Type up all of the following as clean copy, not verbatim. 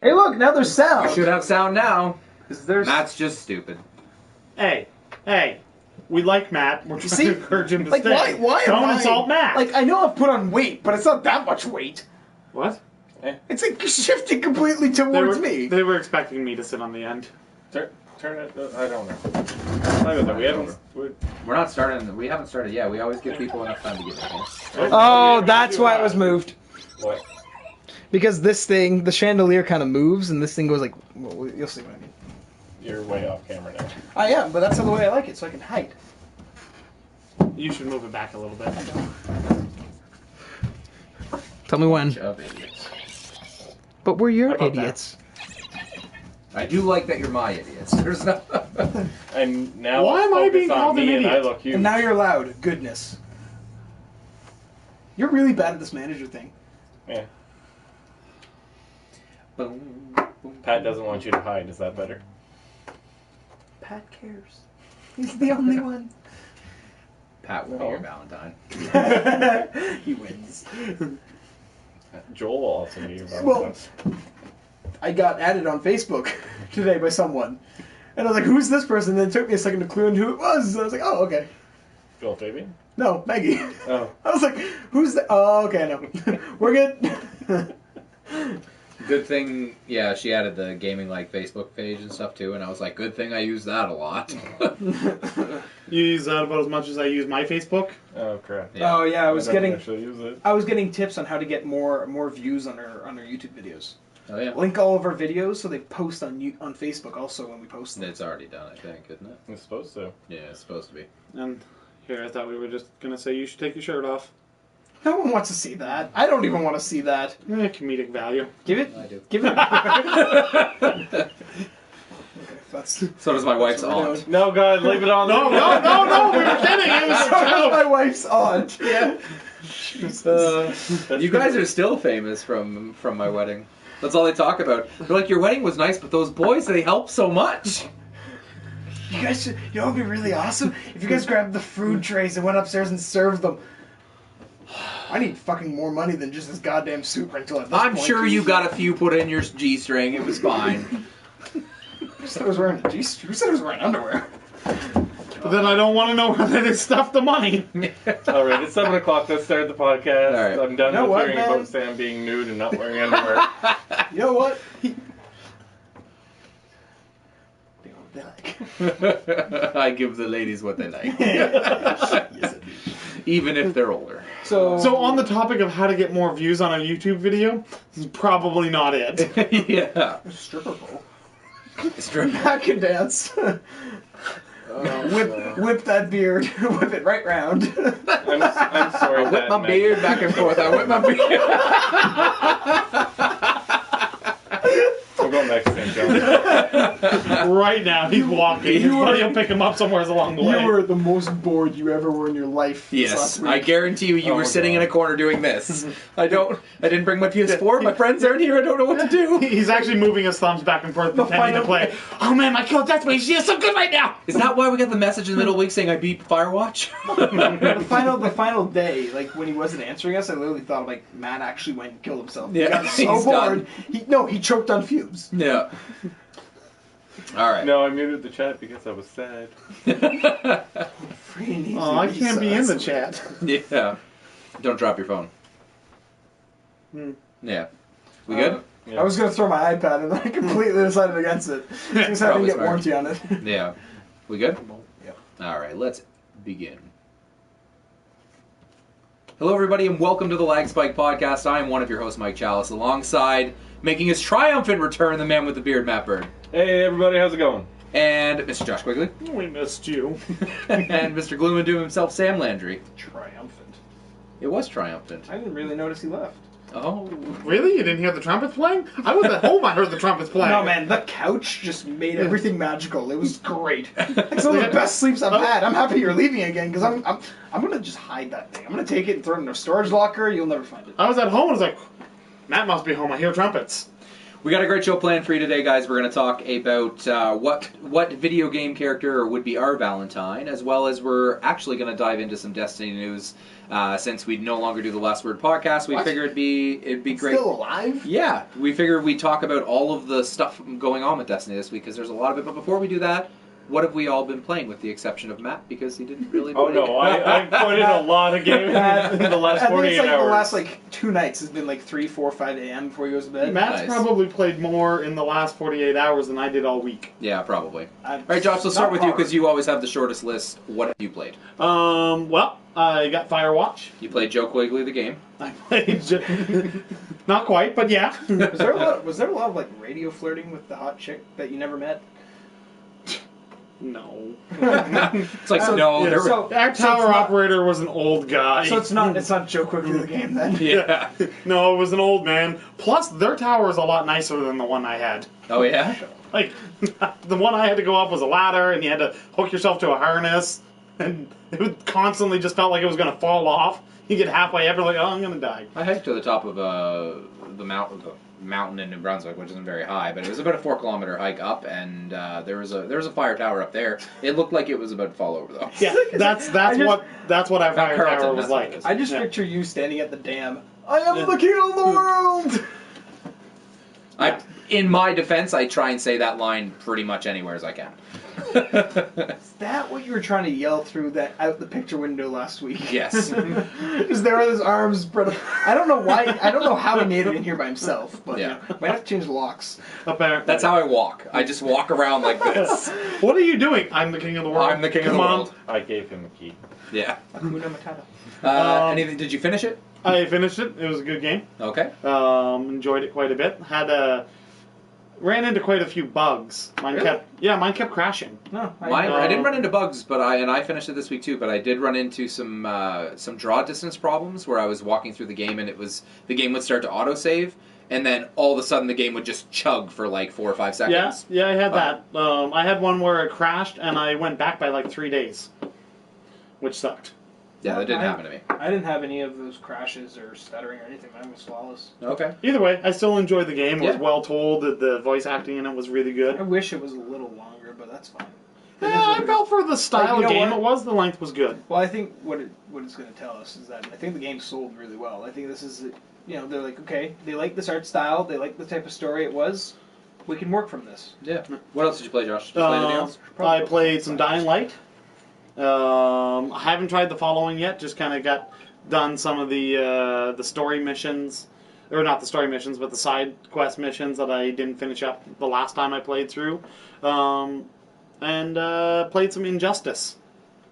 Hey, look, now there's sound. We should have sound now. There's... Matt's just stupid. Hey, we like Matt. We're trying to encourage him to stay. Why Don't insult Matt. Like, I know I've put on weight, but it's not that much weight. What? It's like shifting completely towards me. They were expecting me to sit on the end. Turn it. I don't know. We're not starting. We haven't started yet. We always give people enough time to get in. Oh, that's why it was moved. What? Because this thing, the chandelier kind of moves, and this thing goes like... Well, you'll see what I mean. You're way off camera now. I am, but that's the way I like it, so I can hide. You should move it back a little bit. Tell me when. Of idiots. But we're your idiots. I do like that you're my idiots. There's no. And now Why am I being called an and I idiot? look huge. And now you're loud. Goodness. You're really bad at this manager thing. Yeah. Boom, boom. Pat doesn't want you to hide. Is that better? Pat cares. He's the only one. Pat will be your Valentine. He wins. Joel will also be your Well, Valentine. I got added on Facebook today by someone. And I was like, who's this person? And then it took me a second to clue in who it was. And I was like, oh, okay. Joel Fabian? No, Maggie. Oh. I was like, who's that? Oh, okay, I know. We're good. Good thing, yeah, she added the gaming like Facebook page and stuff too, and I was like, good thing I use that a lot. You use that about as much as I use my Facebook? Oh, crap. Yeah. Oh yeah, I don't actually use it. I was getting tips on how to get more views on our YouTube videos. Oh yeah. Link all of our videos so they post on Facebook also when we post them. It's already done, I think, isn't it? It's supposed to. Yeah, it's supposed to be. And here, I thought we were just going to say you should take your shirt off. No one wants to see that. I don't even want to see that. Comedic value. Give it. I do. Give it. Okay, that's. So does my wife's aunt. No, God, leave it on. No, we were kidding. It was a joke. My wife's aunt. Yeah. You guys are still famous from my wedding. That's all they talk about. They're like, your wedding was nice, but those boys, they help so much. You guys should, you know what would be really awesome? If you guys grabbed the food trays and went upstairs and served them. I need fucking more money than just this goddamn soup rental at this I'm point. sure you got a few put in your G-string. It was fine. Who said I was wearing a G-string? Who said I was wearing underwear? But then I don't want to know where they stuffed the money. Alright, it's 7 o'clock. Let's start the podcast. All right. I'm done You know with what, hearing man? about Sam being nude and not wearing underwear. You know what? They know what they like. I give the ladies what they like. Yes, I do. Even if they're older. So on the topic of how to get more views on a YouTube video, this is probably not it. Yeah. Stripper pole. Strip. I can dance. Whip that beard. Whip it right round. I'm sorry, I whip Pat, my man. beard back and forth. I whip my beard. We're going back to St. John. Right now, he's walking. His buddy will pick him up somewhere along the way. You were the most bored you ever were in your life. this Yes, last week. I guarantee you were Oh, sitting God. in a corner doing this. I didn't bring my PS4. My friends aren't here. I don't know what to do. He's actually moving his thumbs back and forth, pretending to play. Oh man, my kill death wish is so good right now. Is that why we got the message in the middle of the week saying I beat Firewatch? The final day, like when he wasn't answering us, I literally thought like Matt actually went and killed himself. Yeah, he got so he's bored. He choked on fumes. Yeah. All right. No, I muted the chat because I was sad. Oh, I can't be in the chat. Yeah. Don't drop your phone. Yeah. We good? Yeah. I was gonna throw my iPad and then I completely decided against it. Since I didn't Probably get smart. warranty on it. Yeah. We good? Yeah. All right, let's begin. Hello, everybody, and welcome to the LAGGSPIKE podcast. I am one of your hosts, Mike Chalice, alongside making his triumphant return, the man with the beard, Matt Bird, Hey, everybody, how's it going? and Mr. Josh Quigley, We missed you. and Mr. Gloom and Doom himself, Sam Landry. Triumphant. It was triumphant. I didn't really notice he left. Oh. Really? You didn't hear the trumpets playing? I was at home. I heard the trumpets playing. No man, the couch just made everything magical. It was great. It's one of the best sleeps I've had. I'm happy you're leaving again because I'm gonna just hide that thing. I'm gonna take it and throw it in a storage locker. You'll never find it. I was at home and I was like, Matt must be home. I hear trumpets. We got a great show planned for you today, guys. We're going to talk about what video game character would be our Valentine, as well as we're actually going to dive into some Destiny news. Since we no longer do the Last Word podcast, we figured it'd be great. Still alive? Yeah, we figured we'd talk about all of the stuff going on with Destiny this week because there's a lot of it. But before we do that, what have we all been playing, with the exception of Matt, because he didn't really play. Oh no, I put in a lot of games in the last I think 48 it's like hours. the last 2 nights has been 3, 4, 5 a.m. before he goes to bed. Matt's Nice. probably played more in the last 48 hours than I did all week. Yeah, probably. All All right, Josh, let's start with you because you always have the shortest list. What have you played? Well, I got Firewatch. You played Joe Quigley the game. I played... Not quite, but yeah. Was there a lot of radio flirting with the hot chick that you never met? No. It's like, no, Yeah, there were... so- Our it's tower not- operator was an old guy. So it's not Joe Quigley the game then. Yeah. No, it was an old man. Plus, their tower is a lot nicer than the one I had. Oh, yeah? Like, the one I had to go up was a ladder, and you had to hook yourself to a harness, and it would constantly just felt like it was going to fall off. You get halfway up, you're like, oh, I'm going to die. I hiked to the top of the mountain in New Brunswick, which isn't very high, but it was about a 4-kilometer hike up, and there was a fire tower up there. It looked like it was about to fall over, though. Yeah, that's what our fire Carlton, tower was that's what like. it is. I just Yeah. picture you standing at the dam. I am the king of the world! In my defense, I try and say that line pretty much anywhere as I can. Is that what you were trying to yell through that out the picture window last week? Yes. Just there with his arms spread. I don't know why. I don't know how he made it in here by himself. But Yeah. might have to change the locks. Apparently. That's how I walk. I just walk around like this. What are you doing? I'm the king of the world. I'm the king of Come the on. world. I gave him a key. Yeah. Hakuna Matata. Anything? Did you finish it? I finished it. It was a good game. Okay. Enjoyed it quite a bit. Ran into quite a few bugs. Mine Really? kept crashing. No, I didn't run into bugs, but I finished it this week too. But I did run into some draw distance problems where I was walking through the game and the game would start to autosave, and then all of a sudden the game would just chug for 4 or 5 seconds. Yeah, I had that. I had one where it crashed and I went back by 3 days, which sucked. Yeah, that didn't happen to me. I didn't have any of those crashes or stuttering or anything. Mine was flawless. Okay. Either way, I still enjoyed the game. It was Yeah. well told. The voice acting in it was really I good. wish it was a little longer, but that's fine. I felt for the style you know of game what? it was, the length was good. Well, I think what it's going to tell us is that I think the game sold really well. I think this is, they're like, okay, they like this art style, they like the type of story it was. We can work from this. Yeah. What else did you play, Josh? Did you play anything else? I played some Dying Light. I haven't tried the following yet. Just kind of done some of the story missions, or not the story missions, but the side quest missions that I didn't finish up the last time I played through, and played some Injustice.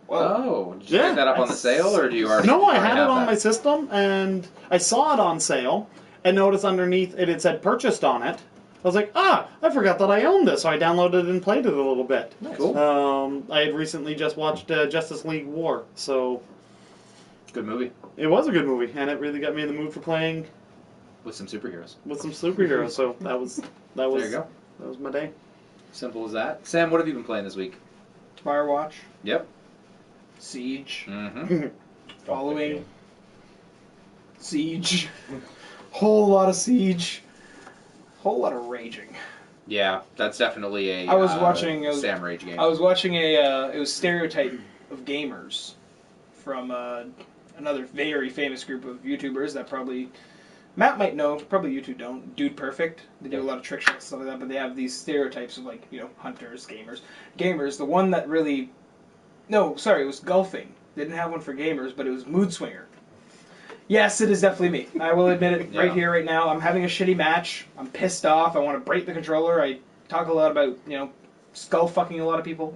Oh, did you Yeah. pick that up on the sale, or do you already? No, I already had it have on that? my system, and I saw it on sale, and noticed underneath it said purchased on it. I was like, I forgot that I owned this, so I downloaded it and played it a little bit. Nice. Cool. I had recently just watched Justice League War, so Good movie it was a good movie, and it really got me in the mood for playing with some superheroes. with some superheroes. So that was There you go. that was my day. Simple as that. Sam, what have you been playing this week? Firewatch, Yep. Siege, Mm-hmm. following Siege, whole lot of Siege, whole lot of raging. Yeah, that's definitely a. I was watching- Sam Rage game. I was watching it was Stereotype of Gamers from another very famous group of YouTubers that probably Matt might know, probably you two don't. Dude Perfect. They do a lot of trick shots and stuff like that, but they have these stereotypes of hunters, gamers. Gamers, the one that really no, sorry, it was golfing. They didn't have one for gamers, but it was Mood Swinger. Yes, it is definitely me. I will admit it right here, right now. I'm having a shitty match. I'm pissed off. I want to break the controller. I talk a lot about, skull fucking a lot of people.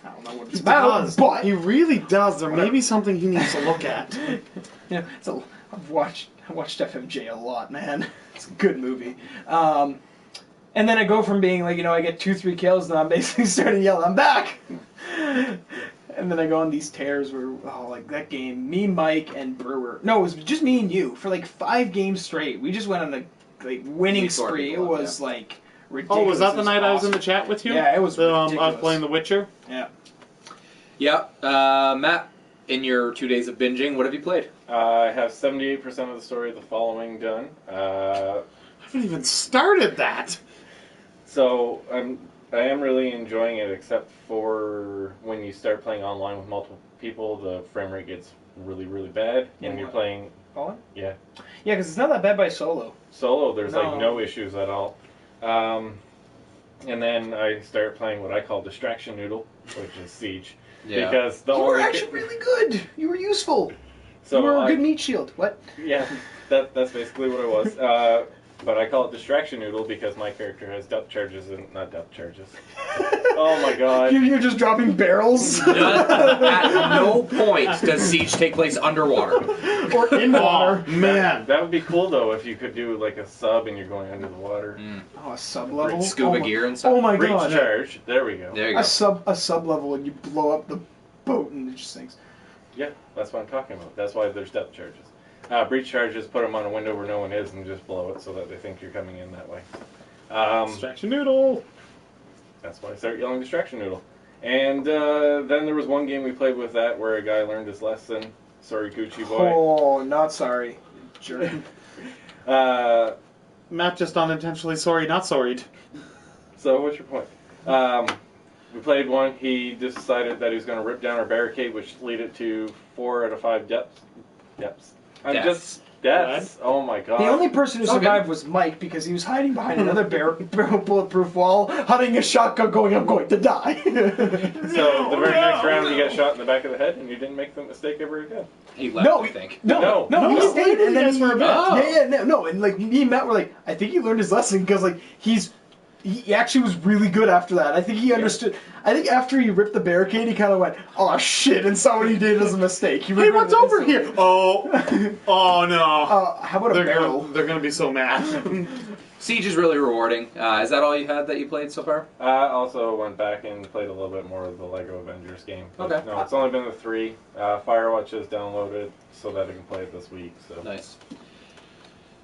I don't know what it's about, but He really does. There may be something he needs to look at. I've watched FMJ a lot, man. It's a good movie. And then I go from being I get 2-3 kills, and I'm basically starting to yell, "I'm back!" And then I go on these tears where, that game, me, Mike, and Brewer. No, it was just me and you for 5 games straight. We just went on a winning spree. It was ridiculous. Oh, was that the It night I was in the awesome. chat with you? Yeah, it was I was ridiculous. playing The Witcher. Yeah. Yeah. Matt, in your 2 days of binging, what have you played? I have 78% of the story of the following done. haven't even started that. So I am really enjoying it, except for when you start playing online with multiple people, the frame rate gets really, really bad. When you're playing, Fallen? yeah, Yeah, because it's not that bad by solo. solo, there's No. like no issues at all. And then I start playing what I call Distraction Noodle, which is Siege. Yeah. Because the You were only actually really good. You were useful. so you were a I- good meat shield. What? Yeah, that's basically what it was. But I call it Distraction Noodle because my character has depth charges and not depth charges. Oh my god. You're just dropping barrels. At no point does Siege take place underwater. Or in water. Man. That would be cool though if you could do like a sub and you're going under the water. Oh, a sub level. Scuba gear and stuff. Oh my Breach god. charge. There we go. There you go. A sub level and you blow up the boat and it just sinks. Yeah, that's what I'm talking about. That's why there's depth charges. Breach charges, put them on a window where no one is and just blow it so that they think you're coming in that way. Distraction Noodle. That's why I started yelling Distraction Noodle. And then there was one game we played with that where a guy learned his lesson. Sorry, Gucci boy. Oh, not sorry. Jerk. Matt just unintentionally sorry, not sorried. So what's your point? We played one. He decided that he was going to rip down our barricade, which led to 4 out of 5 depths. I'm Deaths. just deaths. Oh my god. The only person who Okay. survived was Mike because he was hiding behind another bulletproof wall, hunting a shotgun going, I'm going to die. So the very next round, you got shot in the back of the head, and you didn't make the mistake ever again. He left, No, I think. No, No. he stayed and then guys for a bit. Oh. no, and like me and Matt were like, I think he learned his lesson because like he actually was really good after that. I think he understood. I think after he ripped the barricade, he kind of went, "Oh shit!" and saw what he did as a mistake. He Hey, what's over regretted it here? Oh no. how about a barrel? They're gonna be so mad. Siege is really rewarding. Is that all you had that you played so far? I also went back and played a little bit more of the Lego Avengers game. But Okay. No, it's only been the 3. Firewatch is downloaded so that I can play it this week. So. Nice.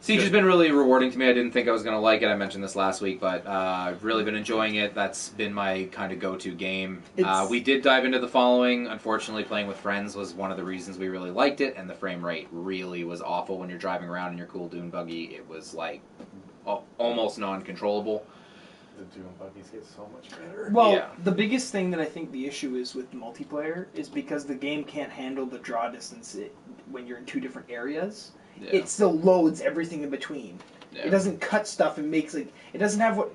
Siege has been really rewarding to me. I didn't think I was going to like it. I mentioned this last week, but I've really been enjoying it. That's been my kind of go-to game. We did dive into the following. Unfortunately, playing with friends was one of the reasons we really liked it, and the frame rate really was awful when you're driving around in your cool dune buggy. It was like almost non-controllable. The Dune buggies get so much better. Well, Yeah. the biggest thing that I think the issue is with multiplayer is because the game can't handle the draw distance when you're in 2 different areas. Yeah. It still loads everything in between. Yeah. It doesn't cut stuff and makes like it doesn't have what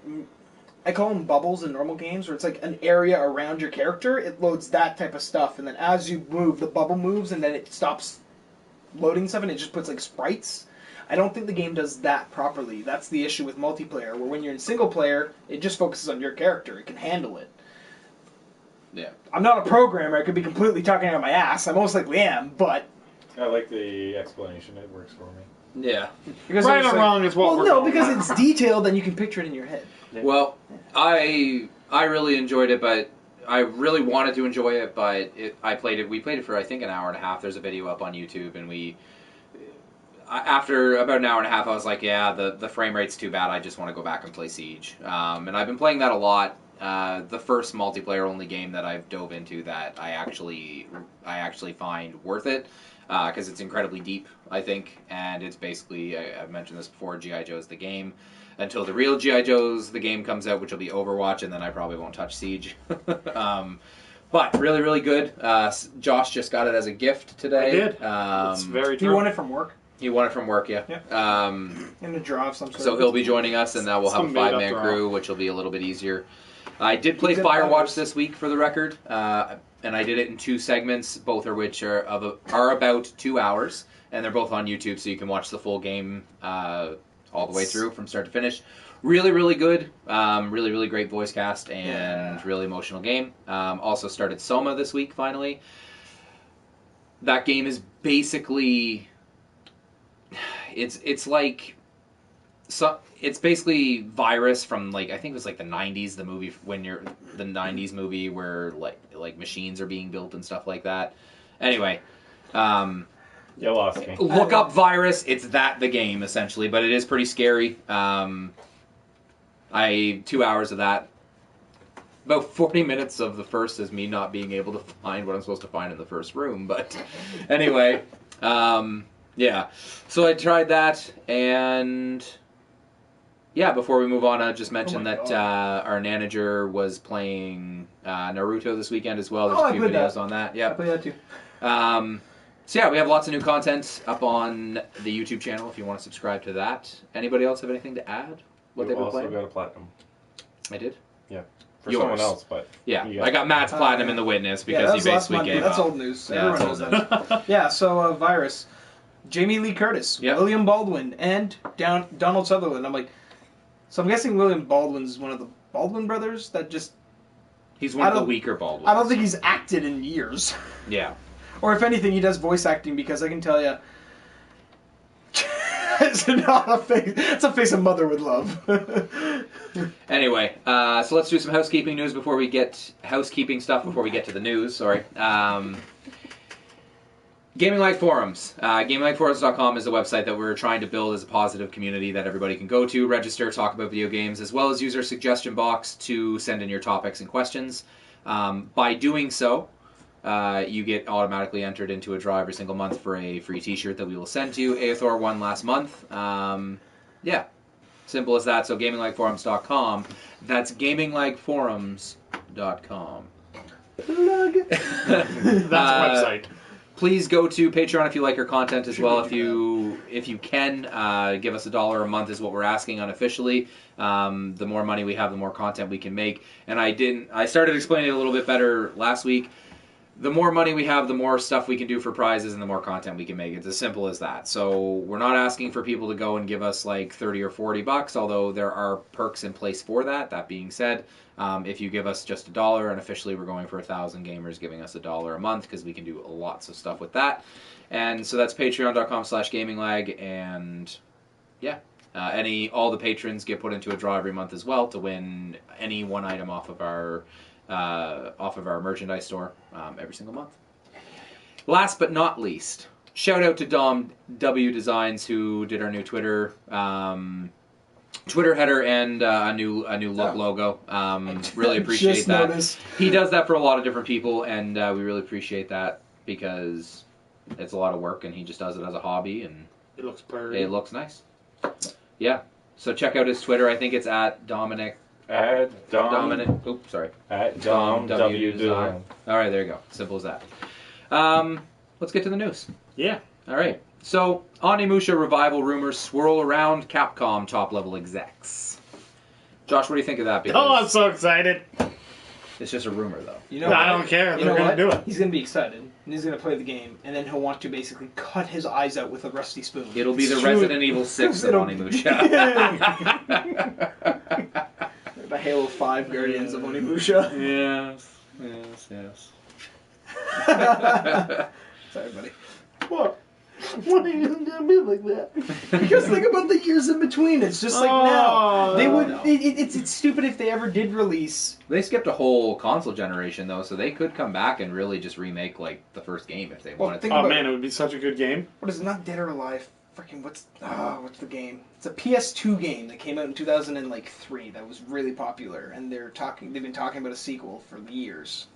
I call them bubbles in normal games, where it's like an area around your character. It loads that type of stuff, and then as you move, the bubble moves, and then it stops loading stuff, and it just puts like sprites. I don't think the game does that properly. That's the issue with multiplayer, where when you're in single player, it just focuses on your character. It can handle it. Yeah. I'm not a programmer. I could be completely talking out my ass. I most likely am, but I like the explanation. It works for me. Yeah. because Right it's or wrong is what well, we're no, going because with. it's detailed and you can picture it in your head. Well, I really enjoyed it, but I really wanted to enjoy it, but we played it for I think an hour and a half. There's a video up on YouTube, and after about an hour and a half, I was like, yeah, the frame rate's too bad. I just want to go back and play Siege. And I've been playing that a lot. The first multiplayer only game that I've dove into that I actually find worth it, because it's incredibly deep, I think, and it's basically, I've mentioned this before, G.I. Joe's the game. Until the real G.I. Joe's the game comes out, which will be Overwatch, and then I probably won't touch Siege. But really, really good. Josh just got it as a gift today. I did. Um, It's very Do true. you want it from work? He won it from work, yeah. In a draw of some sort. So he'll be joining us, and now we'll have Some a made-up 5-man draw. crew, which will be a little bit easier. I did play He's in Firewatch others. this week, for the record, and I did it in 2 segments, both of which are about 2 hours, and they're both on YouTube, so you can watch the full game all the way through from start to finish. Really, really good. Really, really great voice cast and really emotional game. Also started Soma this week, finally. That game is basically... It's like... So it's basically Virus from I think it was the 90s, the movie the 90s movie where like machines are being built and stuff like that. Anyway, You lost me. look up Virus. It's the game essentially, but it is pretty scary. 2 hours of that. About 40 minutes of the first is me not being able to find what I'm supposed to find in the first room. But anyway, yeah. So I tried that, and Yeah, before we move on, I'll just mention my that God. our manager was playing Naruto this weekend as well. There's Oh, a I few played videos that. on that. I Yep. play that too. So yeah, we have lots of new content up on the YouTube channel if you want to subscribe to that. Anybody else have anything to add? What You they've been also playing? got a platinum. I did. For Yours. someone else, but Yeah, you I got Matt's Oh, platinum yeah. in the witness Yeah, because that he was last basically month. gave That's up. old news. Yeah, Everyone knows that's that. Yeah, so Virus, Jamie Lee Curtis, Yep. William Baldwin, and Donald Sutherland. I'm like, so I'm guessing William Baldwin's one of the Baldwin brothers that just, He's one I of the don't- weaker Baldwins. I don't think he's acted in years. Yeah. Or if anything, he does voice acting because I can tell you, it's not a face. It's a face a mother would love. Anyway, so let's do some housekeeping news before we get before we get to the news. Sorry. Gaming Like Forums. GamingLikeForums.com is the website that we're trying to build as a positive community that everybody can go to, register, talk about video games, as well as use our suggestion box to send in your topics and questions. By doing so, you get automatically entered into a draw every single month for a free t-shirt that we will send to you. Aethor won last month. Yeah. Simple as that. So GamingLikeForums.com. That's GamingLikeForums.com. Plug. That's a website. Please go to Patreon if you like our content as well. If you can, give us $1 a month is what we're asking unofficially. The more money we have, the more content we can make. And I started explaining it a little bit better last week. The more money we have, the more stuff we can do for prizes and the more content we can make. It's as simple as that. So we're not asking for people to go and give us like $30 or $40, although there are perks in place for that. That being said, if you give us just $1, and officially we're going for 1,000 gamers giving us $1 a month because we can do lots of stuff with that. And so that's patreon.com/gaminglag, and yeah. All the patrons get put into a draw every month as well to win any one item off of our merchandise store every single month. Last but not least, shout out to Dom W Designs who did our new Twitter header and a new logo. Really appreciate Just that. noticed. He does that for a lot of different people, and we really appreciate that because it's a lot of work, and he just does it as a hobby, and It looks pretty. it looks nice. Yeah. So check out his Twitter. I think it's at Dominic. at Dominic. Oops, sorry. at Dom Dom W W Design. Design. All right, there you go. Simple as that. Let's get to the news. Yeah. All right. So, Onimusha revival rumors swirl around Capcom top-level execs. Josh, what do you think of that? Because Oh, I'm so excited. it's just a rumor, though. You know I what? don't care. You They're know going what? to do it. He's gonna be excited, and he's gonna play the game, and then he'll want to basically cut his eyes out with a rusty spoon. It'll be the It's true. Resident Evil 6 of It'll- Onimusha. The Halo 5 Guardians of Onimusha. Yes. Sorry, buddy. What? Why are you going to be like that? Because think about the years in between. It's just like now. They would. no. It's stupid if they ever did release. They skipped a whole console generation, though, so they could come back and really just remake, like, the first game if they Well, wanted think to. Oh, about man, it would be such a good game. What is it? Not Dead or Alive? Freaking what's the game? It's a PS2 game that came out in 2003 that was really popular, and they've been talking about a sequel for years.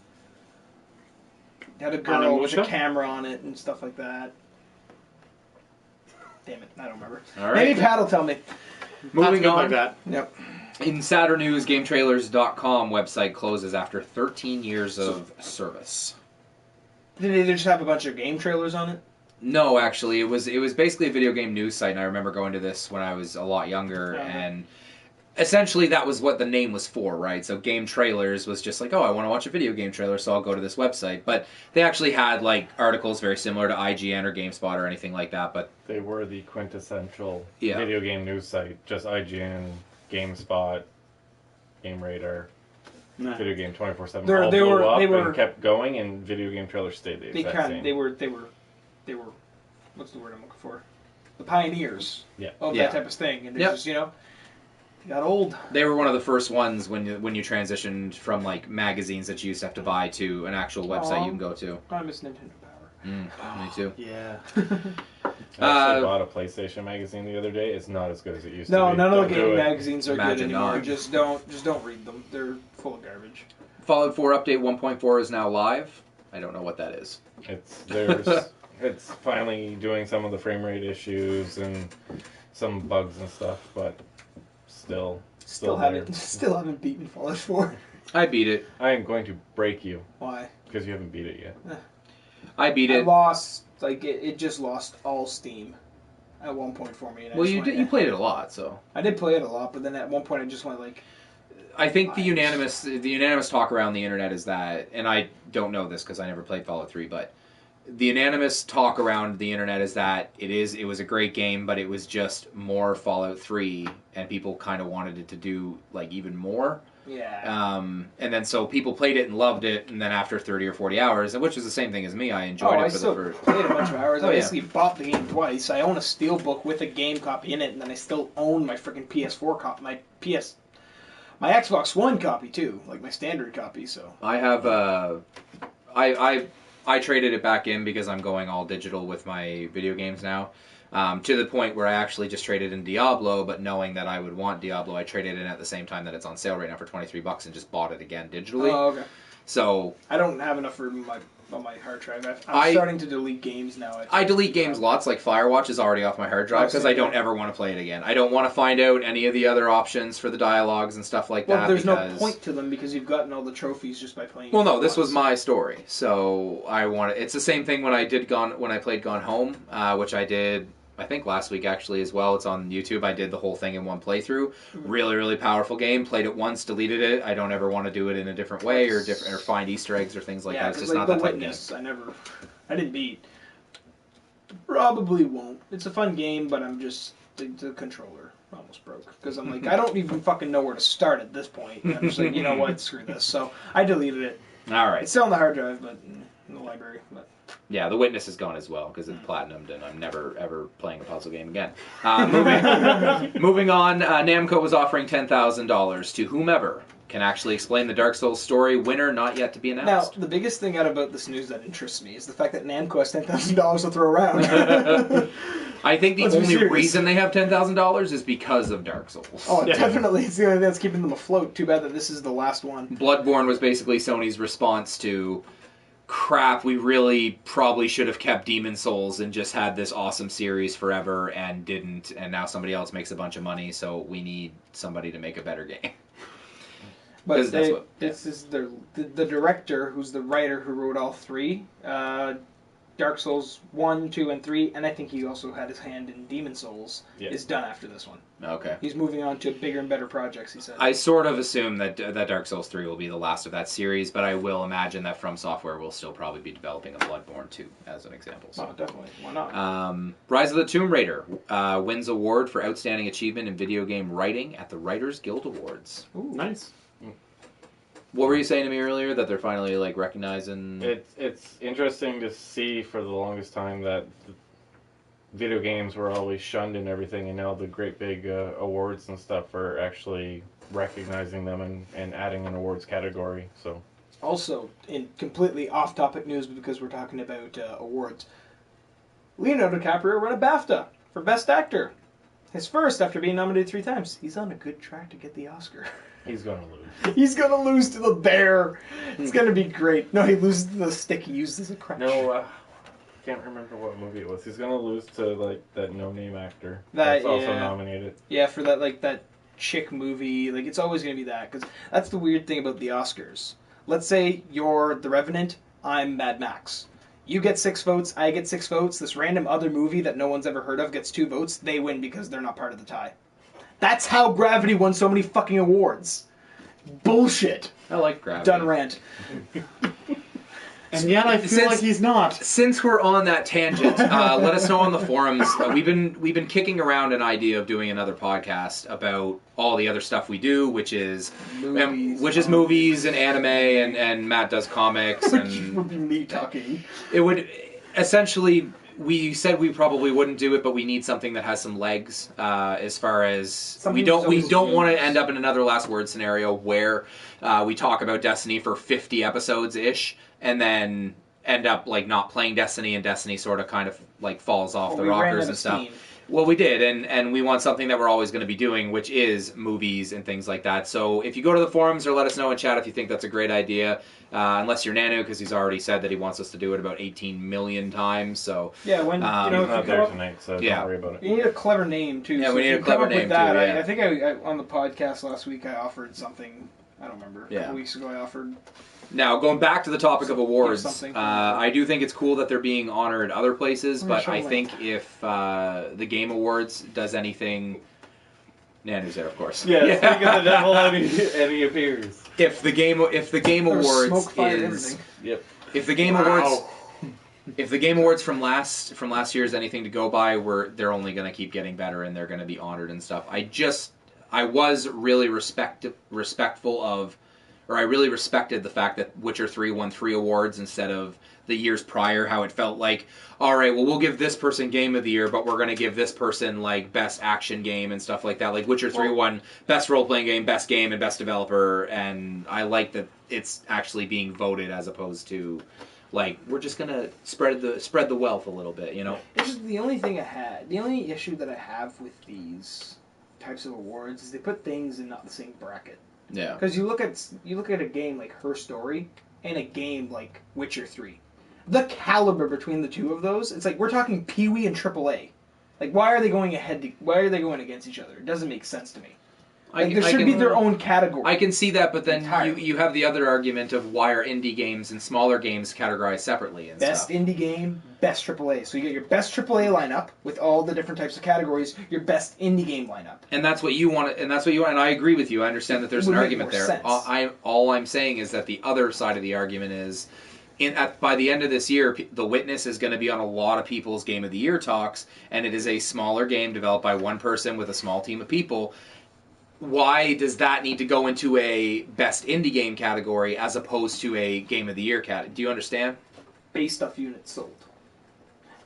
It had a girl with a Onimusha? camera on it and stuff like that. Damn it, I don't remember. All right. Maybe Pat will tell me. Moving Not good on. like that. Yep. In sadder news, GameTrailers.com website closes after 13 years of service. Did they just have a bunch of game trailers on it? No, actually, it was basically a video game news site, and I remember going to this when I was a lot younger, Uh-huh. and essentially that was what the name was for, right? So Game Trailers was just like, oh, I want to watch a video game trailer, so I'll go to this website. But they actually had like articles very similar to IGN or GameSpot or anything like that, but They were the quintessential Yeah. video game news site. Just IGN, GameSpot, Game Radar, Nah. Video Game 24/7 They're- all they blew were- up they were- and kept going, and video game trailers stayed the exact same. They were what's the word I'm looking for? The pioneers Yeah. of Yeah. that type of thing, and they Yep. just they got old. they were one of the first ones when you transitioned from like magazines that you used to have to buy to an actual website Aw. you can go to. I miss Nintendo Power. Me too. Yeah. I actually bought a PlayStation magazine the other day. It's not as good as it used to No, be. none of Don't the do game it. magazines are Imagine good anymore. not. Just don't read them. They're full of garbage. Fallout 4 update 1.4 is now live. I don't know what that is. It's finally doing some of the frame rate issues and some bugs and stuff, but Still haven't beaten Fallout 4. I beat it. I am going to break you. Why? Because you haven't beat it yet. I beat I it. lost, it just lost all steam at one point for me. And Well, you played it a lot, so. I did play it a lot, but then at one point I just went I think the unanimous talk around the internet is that, and I don't know this because I never played Fallout 3, but the unanimous talk around the internet is that it was a great game, but it was just more Fallout 3, and people kind of wanted it to do even more. Yeah. And then so people played it and loved it, and then after 30 or 40 hours, which is the same thing as me, I enjoyed it I for still the first. played a bunch of hours. Oh, I yeah. basically bought the game twice. I own a steelbook with a game copy in it, and then I still own my freaking PS4 copy, my Xbox One copy too, my standard copy. So I have I traded it back in because I'm going all digital with my video games now. To the point where I actually just traded in Diablo, but knowing that I would want Diablo, I traded in at the same time that it's on sale right now for $23 and just bought it again digitally. Oh, okay. So I don't have enough room on my hard drive. I'm starting to delete games now. I delete games lots. Like Firewatch is already off my hard drive because I don't ever want to play it again. I don't want to find out any of the other options for the dialogues and stuff like that. Well, there's no point to them because you've gotten all the trophies just by playing. Well, no, this was my story, so I want it. It's the same thing when I played Gone Home, which I did. I think last week actually as well. It's on YouTube. I did the whole thing in one playthrough. Really, really powerful game. Played it once, deleted it. I don't ever want to do it in a different way or find Easter eggs or things like that. It's just not that type of game. I didn't beat. Probably won't. It's a fun game, but I'm just the controller almost broke because I'm I don't even fucking know where to start at this point. And I'm just you know what, screw this. So I deleted it. All right. It's still on the hard drive, but in the library. But. Yeah, The Witness is gone as well because it's platinumed, and I'm never ever playing a puzzle game again. Moving on, Namco was offering $10,000 to whomever can actually explain the Dark Souls story. Winner not yet to be announced. Now, the biggest thing about this news that interests me is the fact that Namco has $10,000 to throw around. I think the only reason they have $10,000 is because of Dark Souls. Oh, definitely. It's the only thing that's keeping them afloat. Too bad that this is the last one. Bloodborne was basically Sony's response to, crap, we really probably should have kept Demon Souls and just had this awesome series forever and didn't, and now somebody else makes a bunch of money, so we need somebody to make a better game. But this is the director, who's the writer who wrote all three, Dark Souls 1, 2, and 3, and I think he also had his hand in Demon Souls, is done after this one. Okay. He's moving on to bigger and better projects, he said. I sort of assume that Dark Souls 3 will be the last of that series, but I will imagine that From Software will still probably be developing a Bloodborne 2, as an example. So. Oh, definitely. Why not? Rise of the Tomb Raider wins award for Outstanding Achievement in Video Game Writing at the Writers Guild Awards. Ooh, nice. What were you saying to me earlier, that they're finally recognizing... It's interesting to see for the longest time that video games were always shunned and everything, and now the great big awards and stuff are actually recognizing them and adding an awards category. So, also, in completely off-topic news because we're talking about awards, Leonardo DiCaprio won a BAFTA for Best Actor. His first after being nominated 3 times. He's on a good track to get the Oscar. He's going to lose. He's going to lose to the bear. It's going to be great. No, he loses to the stick he used as a crutch. No, can't remember what movie it was. He's going to lose to, that no-name actor that's also nominated. Yeah, for that chick movie. It's always going to be that. Because that's the weird thing about the Oscars. Let's say you're The Revenant, I'm Mad Max. You get 6 votes, I get 6 votes. This random other movie that no one's ever heard of gets 2 votes. They win because they're not part of the tie. That's how Gravity won so many fucking awards. Bullshit. I like Gravity. Done rant. And yet I feel like he's not. Since we're on that tangent, let us know on the forums. We've been kicking around an idea of doing another podcast about all the other stuff we do, which is movies and anime, and Matt does comics. Which and would be me talking. It would essentially. We said we probably wouldn't do it, but we need something that has some legs. As far as we don't want to end up in another Last Word scenario where we talk about Destiny for 50 episodes ish, and then end up not playing Destiny, and Destiny sort of kind of falls off the rockers and stuff. Well, we did, and we want something that we're always going to be doing, which is movies and things like that. So if you go to the forums or let us know in chat if you think that's a great idea, unless you're Nanu, because he's already said that he wants us to do it about 18 million times. So yeah, when He's if not you there come up, tonight, so Yeah. don't worry about it. you need a clever name too. Yeah, so we if need you a clever come up with name, that, too, yeah. I think I on the podcast last week I offered something. I don't remember. A couple weeks ago I offered. now, going back to the topic of awards, something. I do think it's cool that they're being honored other places, but Show I link. think if the Game Awards does anything... Nanu's there, of course. Yeah, speak of the devil, and he appears. If the Game There was Awards smoke, fire, and is... everything. Yep. If the Game Awards... If the Game Awards from last year is anything to go by, they're only going to keep getting better and they're going to be honored and stuff. I was really respectful of, or I really respected the fact that Witcher 3 won 3 awards instead of the years prior, how it felt like, all right, well, we'll give this person Game of the Year, but we're going to give this person, like, Best Action Game and stuff like that. Like, Witcher 3 won Best Role-Playing Game, Best Game, and Best Developer, and I like that it's actually being voted as opposed to... Like, we're just gonna spread the wealth a little bit, you know. It's just the only issue that I have with these types of awards is they put things in not the same bracket. Yeah. Because you look at a game like Her Story and a game like Witcher 3, the caliber between the two of those, it's like we're talking Pee-wee and AAA. Like, why are they going against each other? It doesn't make sense to me. Like, there should be their own category. I can see that, but then Entirely. you have the other argument of why are indie games and smaller games categorized separately and Best stuff. indie game, best AAA. So you get your best AAA lineup with all the different types of categories, your best indie game lineup. And that's what you want, and I agree with you. I understand that there's an Would make argument more there. sense. All I'm saying is that the other side of the argument is, by the end of this year, The Witness is going to be on a lot of people's Game of the Year talks, and it is a smaller game developed by one person with a small team of people. Why does that need to go into a best indie game category as opposed to a Game of the Year category? Do you understand? Based off units sold.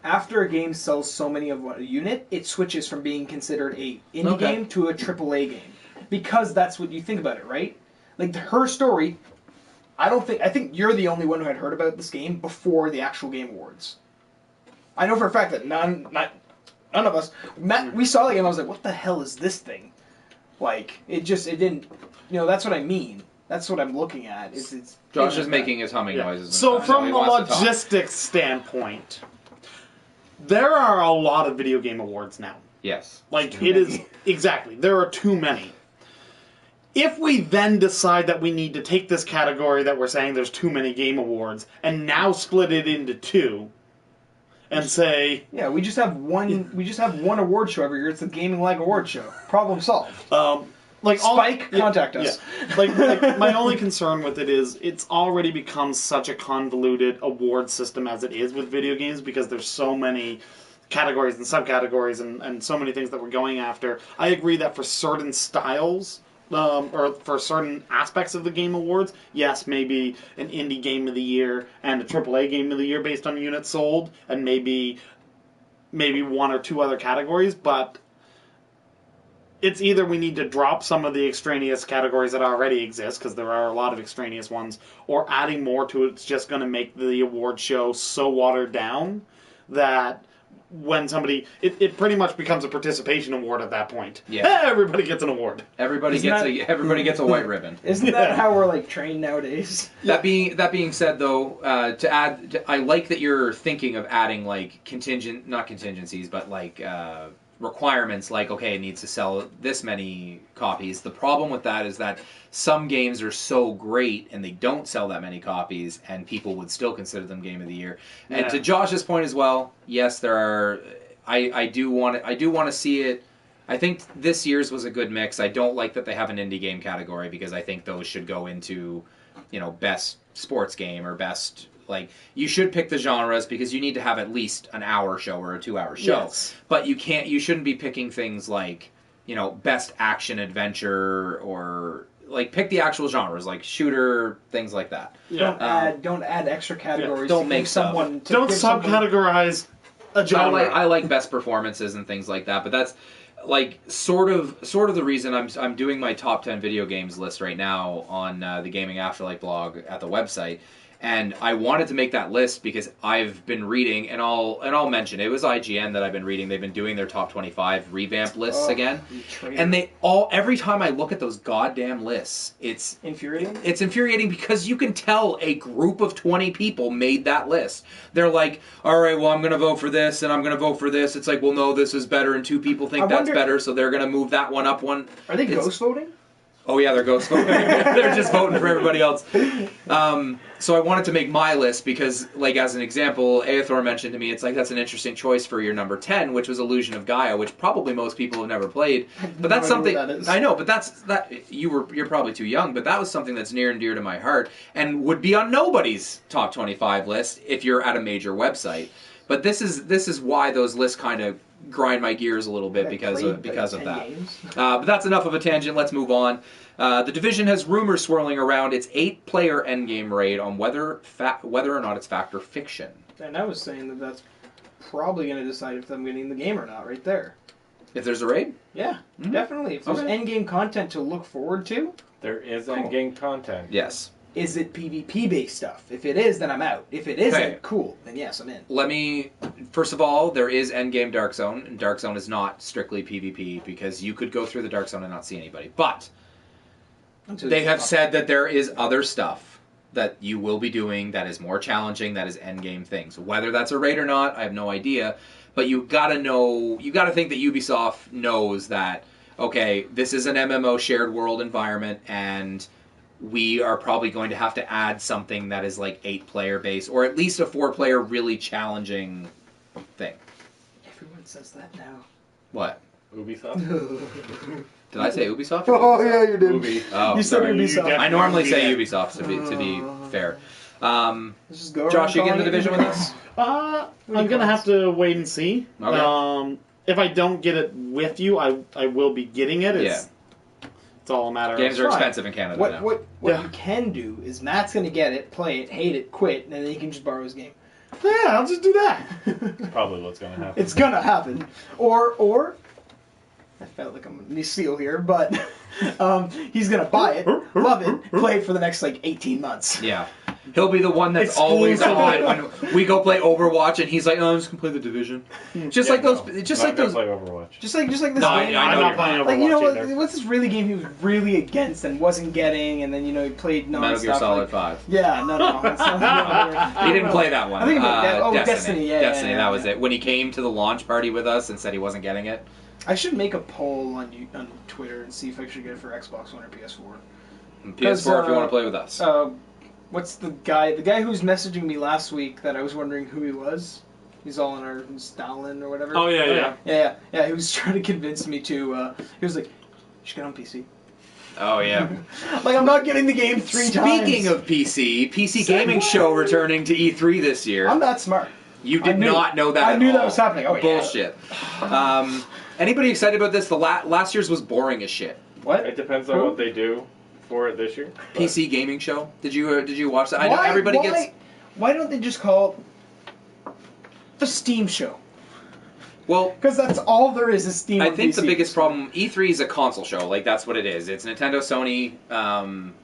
After a game sells so many of a unit, it switches from being considered a indie game to a AAA game. Because that's what you think about it, right? Like, Her Story, I think you're the only one who had heard about this game before the actual Game Awards. I know for a fact that none of us, we saw the game, I was like, what the hell is this thing? Like, it didn't, that's what I mean. That's what I'm looking at. It's Josh is making his humming noises. and So stuff, from he the wants to talk. logistics standpoint, there are a lot of video game awards now. Yes. Like, it is, exactly, there are too many. If we then decide that we need to take this category that we're saying there's too many game awards and now split it into 2 and say, yeah, we just have one award show every year. It's the Gaming Lag Award Show. Problem solved. Spike, contact us. Yeah. Like my only concern with it is it's already become such a convoluted award system as it is with video games because there's so many categories and subcategories and so many things that we're going after. I agree that for certain styles, or for certain aspects of the Game Awards, yes, maybe an indie game of the year and a AAA game of the year based on units sold, and maybe 1 or 2 other categories, but it's either we need to drop some of the extraneous categories that already exist, because there are a lot of extraneous ones, or adding more to it's just going to make the award show so watered down that when somebody... It pretty much becomes a participation award at that point. Yeah. Everybody gets an award. Everybody gets a white ribbon. Isn't that how we're, trained nowadays? That being said, though, I like that you're thinking of adding, not contingencies, but, requirements, okay, it needs to sell this many copies. The problem with that is that some games are so great and they don't sell that many copies, and people would still consider them Game of the Year. Yeah. And to Josh's point as well, yes, there are. I do want to see it. I think this year's was a good mix. I don't like that they have an indie game category because I think those should go into, best sports game or best. You should pick the genres because you need to have at least an hour show or a 2-hour show. Yes. But you shouldn't be picking things like, best action adventure or, pick the actual genres, like shooter, things like that. Yeah. Don't add extra categories. Don't to make give someone. to Don't give someone- subcategorize a genre. I like best performances and things like that, but that's sort of the reason I'm doing my top 10 video games list right now on the Gaming Afterlife blog at the website. And I wanted to make that list because I've been reading, and I'll mention it was IGN that I've been reading. They've been doing their top 25 revamp lists again, and every time I look at those goddamn lists, it's infuriating. It's infuriating because you can tell a group of 20 people made that list. They're like, all right, well, I'm going to vote for this, and I'm going to vote for this. It's like, well, no, this is better, and 2 people think that's better, so they're going to move that one up one. Are they ghost voting? Oh yeah, they're ghost voting. They're just voting for everybody else. So I wanted to make my list because, like, as an example, Aethor mentioned to me, it's like, that's an interesting choice for your number 10, which was Illusion of Gaia, which probably most people have never played. But that's something I know. But you're probably too young. But that was something that's near and dear to my heart, and would be on nobody's top 25 list if you're at a major website. But this is why those lists kind of grind my gears a little bit because of that. But that's enough of a tangent. Let's move on. The Division has rumors swirling around its 8-player endgame raid on whether or not it's fact or fiction. And I was saying that's probably going to decide if I'm getting the game or not right there. If there's a raid? Yeah, definitely. If there's endgame content to look forward to. There is endgame content. Yes. Is it PvP-based stuff? If it is, then I'm out. If it isn't, cool, then yes, I'm in. First of all, there is endgame Dark Zone, and Dark Zone is not strictly PvP, because you could go through the Dark Zone and not see anybody. But they have said that there is other stuff that you will be doing that is more challenging, that is endgame things. Whether that's a raid or not, I have no idea. But you gotta think that Ubisoft knows that, okay, this is an MMO shared world environment, and we are probably going to have to add something that is like 8-player base, or at least a 4-player really challenging thing. Everyone says that now. What? Ubisoft? Did I say Ubisoft? Oh yeah, you did. Ubi. Oh, you said sorry. Ubisoft. I normally say Ubisoft to be fair. Josh, you get in the Division with us? I'm gonna have to wait and see. Okay. If I don't get it with you, I will be getting it. It's all a matter Games of... are expensive in Canada now. What you can do is Matt's going to get it, play it, hate it, quit, and then he can just borrow his game. Yeah, I'll just do that. Probably what's going to happen. It's going to happen. Or I felt like I'm going to steal here, but he's going to buy it, love it, play it for the next, 18 months. Yeah. He'll be the one that's always on when we go play Overwatch, and he's like, "Oh, I'm just gonna play the Division." Just like those. Play Overwatch. Just like this game. I'm not playing Overwatch you know either. what's this really game he was really against and wasn't getting, and then he played nonstop. Metal Gear Solid 5. Yeah, no. He didn't play that one. I think Destiny. Destiny. Yeah, that was it. When he came to the launch party with us and said he wasn't getting it. I should make a poll on Twitter and see if I should get it for Xbox One or PS4. PS4 if you want to play with us. What's the guy? The guy who was messaging me last week that I was wondering who he was. He's all in our Stalin or whatever. Oh yeah. He was trying to convince me to. He was like, "You should get on PC." Oh yeah. I'm not getting the game 3 times. Speaking of PC Gaming Show returning to E3 this year. I'm that smart. You did not know that. I knew that was happening. Oh, bullshit. Anybody excited about this? The last year's was boring as shit. What? It depends on what they do for it this year. PC Gaming Show. Did you watch that? I know everybody gets. Why don't they just call it the Steam Show? Well, because that's all there is Steam. I think the biggest problem, E3 is a console show. That's what it is. It's Nintendo, Sony, and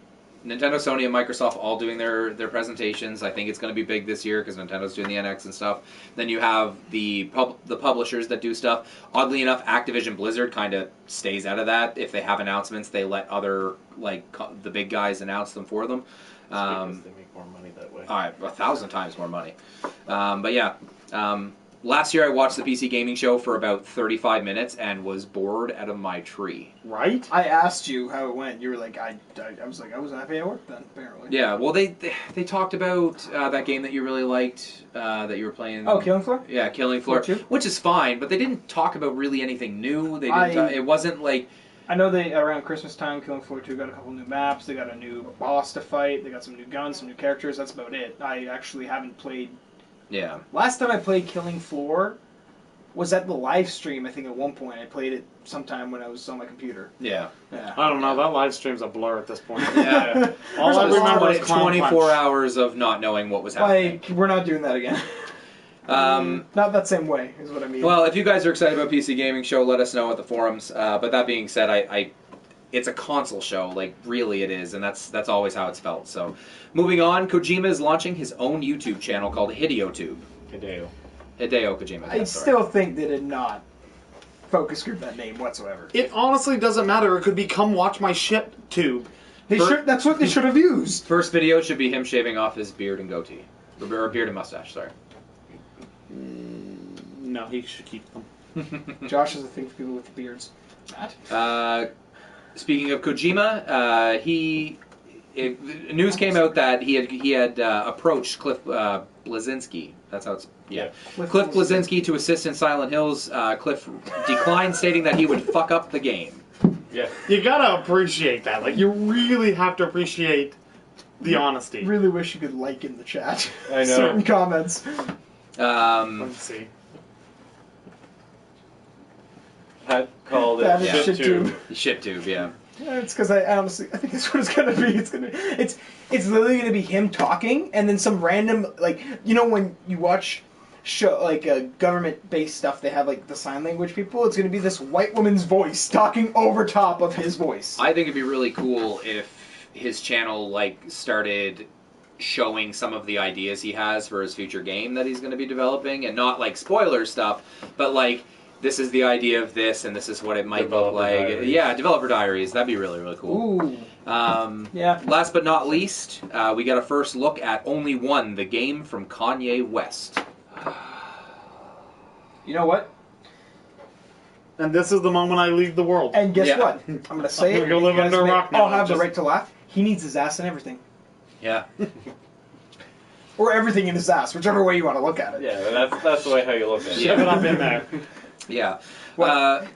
Microsoft all doing their presentations. I think it's going to be big this year because Nintendo's doing the NX and stuff. Then you have the publishers that do stuff. Oddly enough, Activision Blizzard kind of stays out of that. If they have announcements, they let other the big guys announce them for them. Because they make more money that way. 1,000 times more money. But yeah. Last year I watched the PC Gaming Show for about 35 minutes and was bored out of my tree. Right? I asked you how it went. You were like, I was like, I wasn't happy at work then, apparently. Yeah, well, they talked about that game that you really liked, that you were playing. Oh, Killing Floor? Yeah, Killing Floor, which is fine, but they didn't talk about really anything new. They didn't. It wasn't like... I know they, around Christmas time, Killing Floor 2 got a couple new maps, they got a new boss to fight, they got some new guns, some new characters, that's about it. I actually haven't played... Yeah. Last time I played Killing Floor was at the live stream, I think at one point. I played it sometime when I was on my computer. Yeah. I don't know, that live stream's a blur at this point. Yeah. All I remember is 24 hours of not knowing what was happening. We're not doing that again. Not that same way, is what I mean. Well, if you guys are excited about PC Gaming Show, let us know at the forums. But that being said, it's a console show, like really it is, and that's always how it's felt. So, moving on, Kojima is launching his own YouTube channel called HideoTube. Hideo Kojima. I still think they did not focus group that name whatsoever. It honestly doesn't matter. It could be "Come watch my shit tube." That's what they should have used. First video should be him shaving off his beard and goatee, or beard and mustache. Sorry. No, he should keep them. Josh has a thing for people with beards. Matt? Speaking of Kojima, news came out that he had approached Cliff Bleszinski. That's how it's Cliff Bleszinski to assist in Silent Hills. Cliff declined, stating that he would fuck up the game. Yeah. You gotta appreciate that. Like, you really have to appreciate the honesty. Really wish you could like in the chat. I know. Certain comments. Let's see. Pat called it That is shit tube. Shit tube, yeah. It's because I honestly, I think that's what it's gonna be. It's literally gonna be him talking, and then some random, like, you know when you watch show like government-based stuff, they have like the sign language people. It's gonna be this white woman's voice talking over top of his voice. I think it'd be really cool if his channel like started showing some of the ideas he has for his future game that he's going to be developing, and not like spoiler stuff, but like, this is the idea of this, and this is what it might look like. Diaries. Yeah, developer diaries. That'd be really, really cool. Ooh. Yeah. Last but not least, we got a first look at Only One, the game from Kanye West. You know what? And this is the moment I leave the world. And guess Yeah. what? I'm gonna say I'm it. gonna go live You guys under a may rock now. all have the Just- right to laugh. He needs his ass and everything. Yeah. Or everything in his ass, whichever way you want to look at it. Yeah, that's the way how you look at it. Yeah. Shove it up in there. Yeah. What?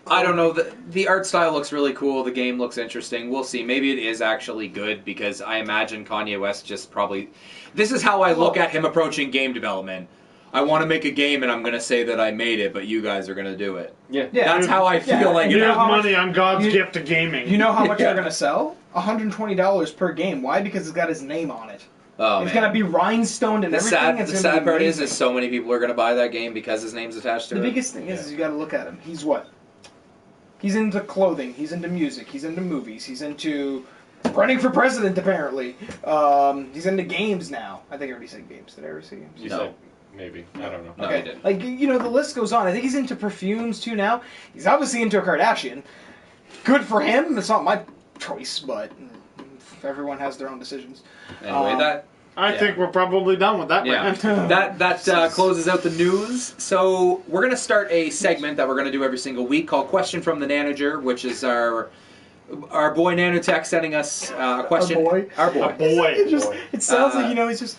I don't know. The art style looks really cool. The game looks interesting. We'll see. Maybe it is actually good, because I imagine Kanye West just probably... This is how I look at him approaching game development. I want to make a game, and I'm going to say that I made it, but you guys are going to do it. Yeah. That's how I feel like it. Here's how much- money. I'm God's gift to gaming. You know how much Yeah. they're gonna sell? $120 per game. Why? Because it's got his name on it. Oh, It's man. gonna be rhinestoned and The everything. sad, It's the gonna sad be part amazing. is so many people are going to buy that game because his name's attached to The it. biggest thing is you got to look at him. He's what? He's into clothing. He's into music. He's into movies. He's into running for president. Apparently, he's into games now. I think I already said games. Did I ever say games? You No. said maybe. I don't know. No, he didn't. Like, you know, the list goes on. I think he's into perfumes too now. He's obviously into a Kardashian. Good for him. It's not my choice, but everyone has their own decisions. Anyway, I think we're probably done with that. Yeah, rant. that closes out the news. So we're going to start a segment that we're going to do every single week called Question from the Nanager, which is our boy Nanotech sending us a question. Our boy. Our A boy. boy. It sounds like, you know, he's just,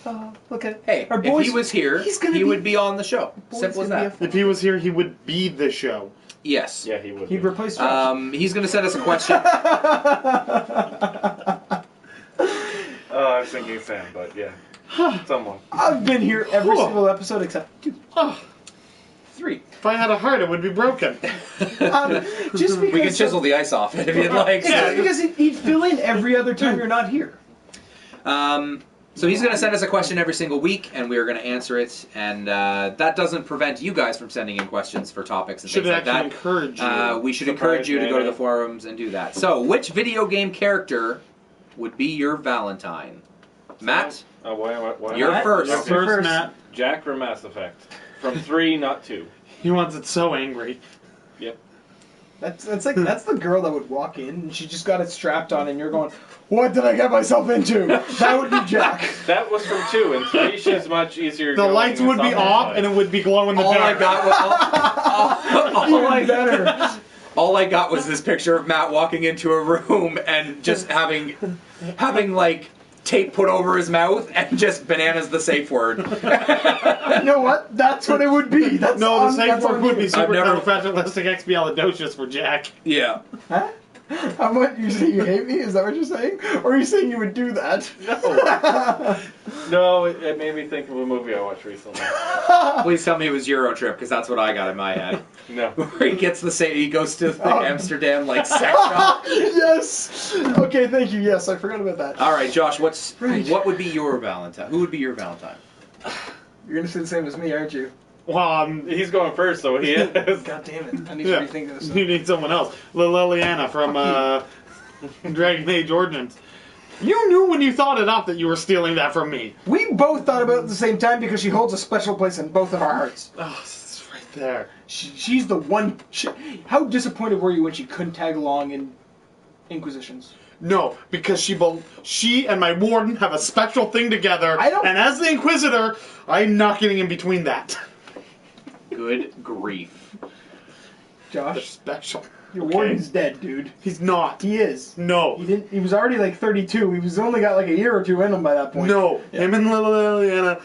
look at it. Hey, Our if boy's- he was here, he's gonna he be- would be on the show. Boy's Simple as gonna that. be If he was here, he would be the show. Yes. Yeah, he would. He'd be. replace Josh. He's going to send us a question. I was thinking Sam, but yeah, someone. I've been here every single episode except 2. Oh, 3. if I had a heart, it would be broken. Just because We can chisel the ice off it if you'd like. It's just because he'd fill in every other time you're not here. So he's going to send us a question every single week, and we are going to answer it. And that doesn't prevent you guys from sending in questions for topics and Should things like actually that. encourage you. We should Surprise encourage you to go to Nana. the forums and do that. So, which video game character would be your Valentine? Matt, Why you're not? first. You're Okay. first, First. Matt. Jack from Mass Effect. From 3, not 2. He wants it so angry. Yep. That's the girl that would walk in and she just got it strapped on and you're going, what did I get myself into? That would be Jack. That was from 2, and 3 she's much easier. The going lights and would be it's on off, that and it would be glow in the all I dark. got was Even better. all I got was this picture of Matt walking into a room and just having like tape put over his mouth and just bananas the safe word. You know what? That's what it would be. That's No, the safe that's word on would you. be I've never- supercalifragilisticexpialidocious for Jack. Yeah. Huh? What, you say you hate me? Is that what you're saying? Or are you saying you would do that? No, it made me think of a movie I watched recently. Please tell me it was Euro Trip, because that's what I got in my head. No. Where he gets he goes to the Oh. Amsterdam like sex shop. Yes. Okay, thank you. Yes, I forgot about that. All right, Josh, Right. what would be your Valentine? Who would be your Valentine? You're gonna say the same as me, aren't you? Well, He's going first, so he is. God damn it! I need yeah. to rethink this. You need someone else. Liliana from Dragon Age Ordnance. You knew when you thought it up that you were stealing that from me. We both thought about it at the same time because she holds a special place in both of our hearts. Oh, it's right there. She's the one. How disappointed were you when she couldn't tag along in Inquisitions? No, because she and my warden have a special thing together, and as the Inquisitor, I'm not getting in between that. Good grief. They're Josh, special. your warden's dead, dude. He's not. He is. No. He was already like 32. He was only got like a year or two in him by that point. No. Him and little Liliana,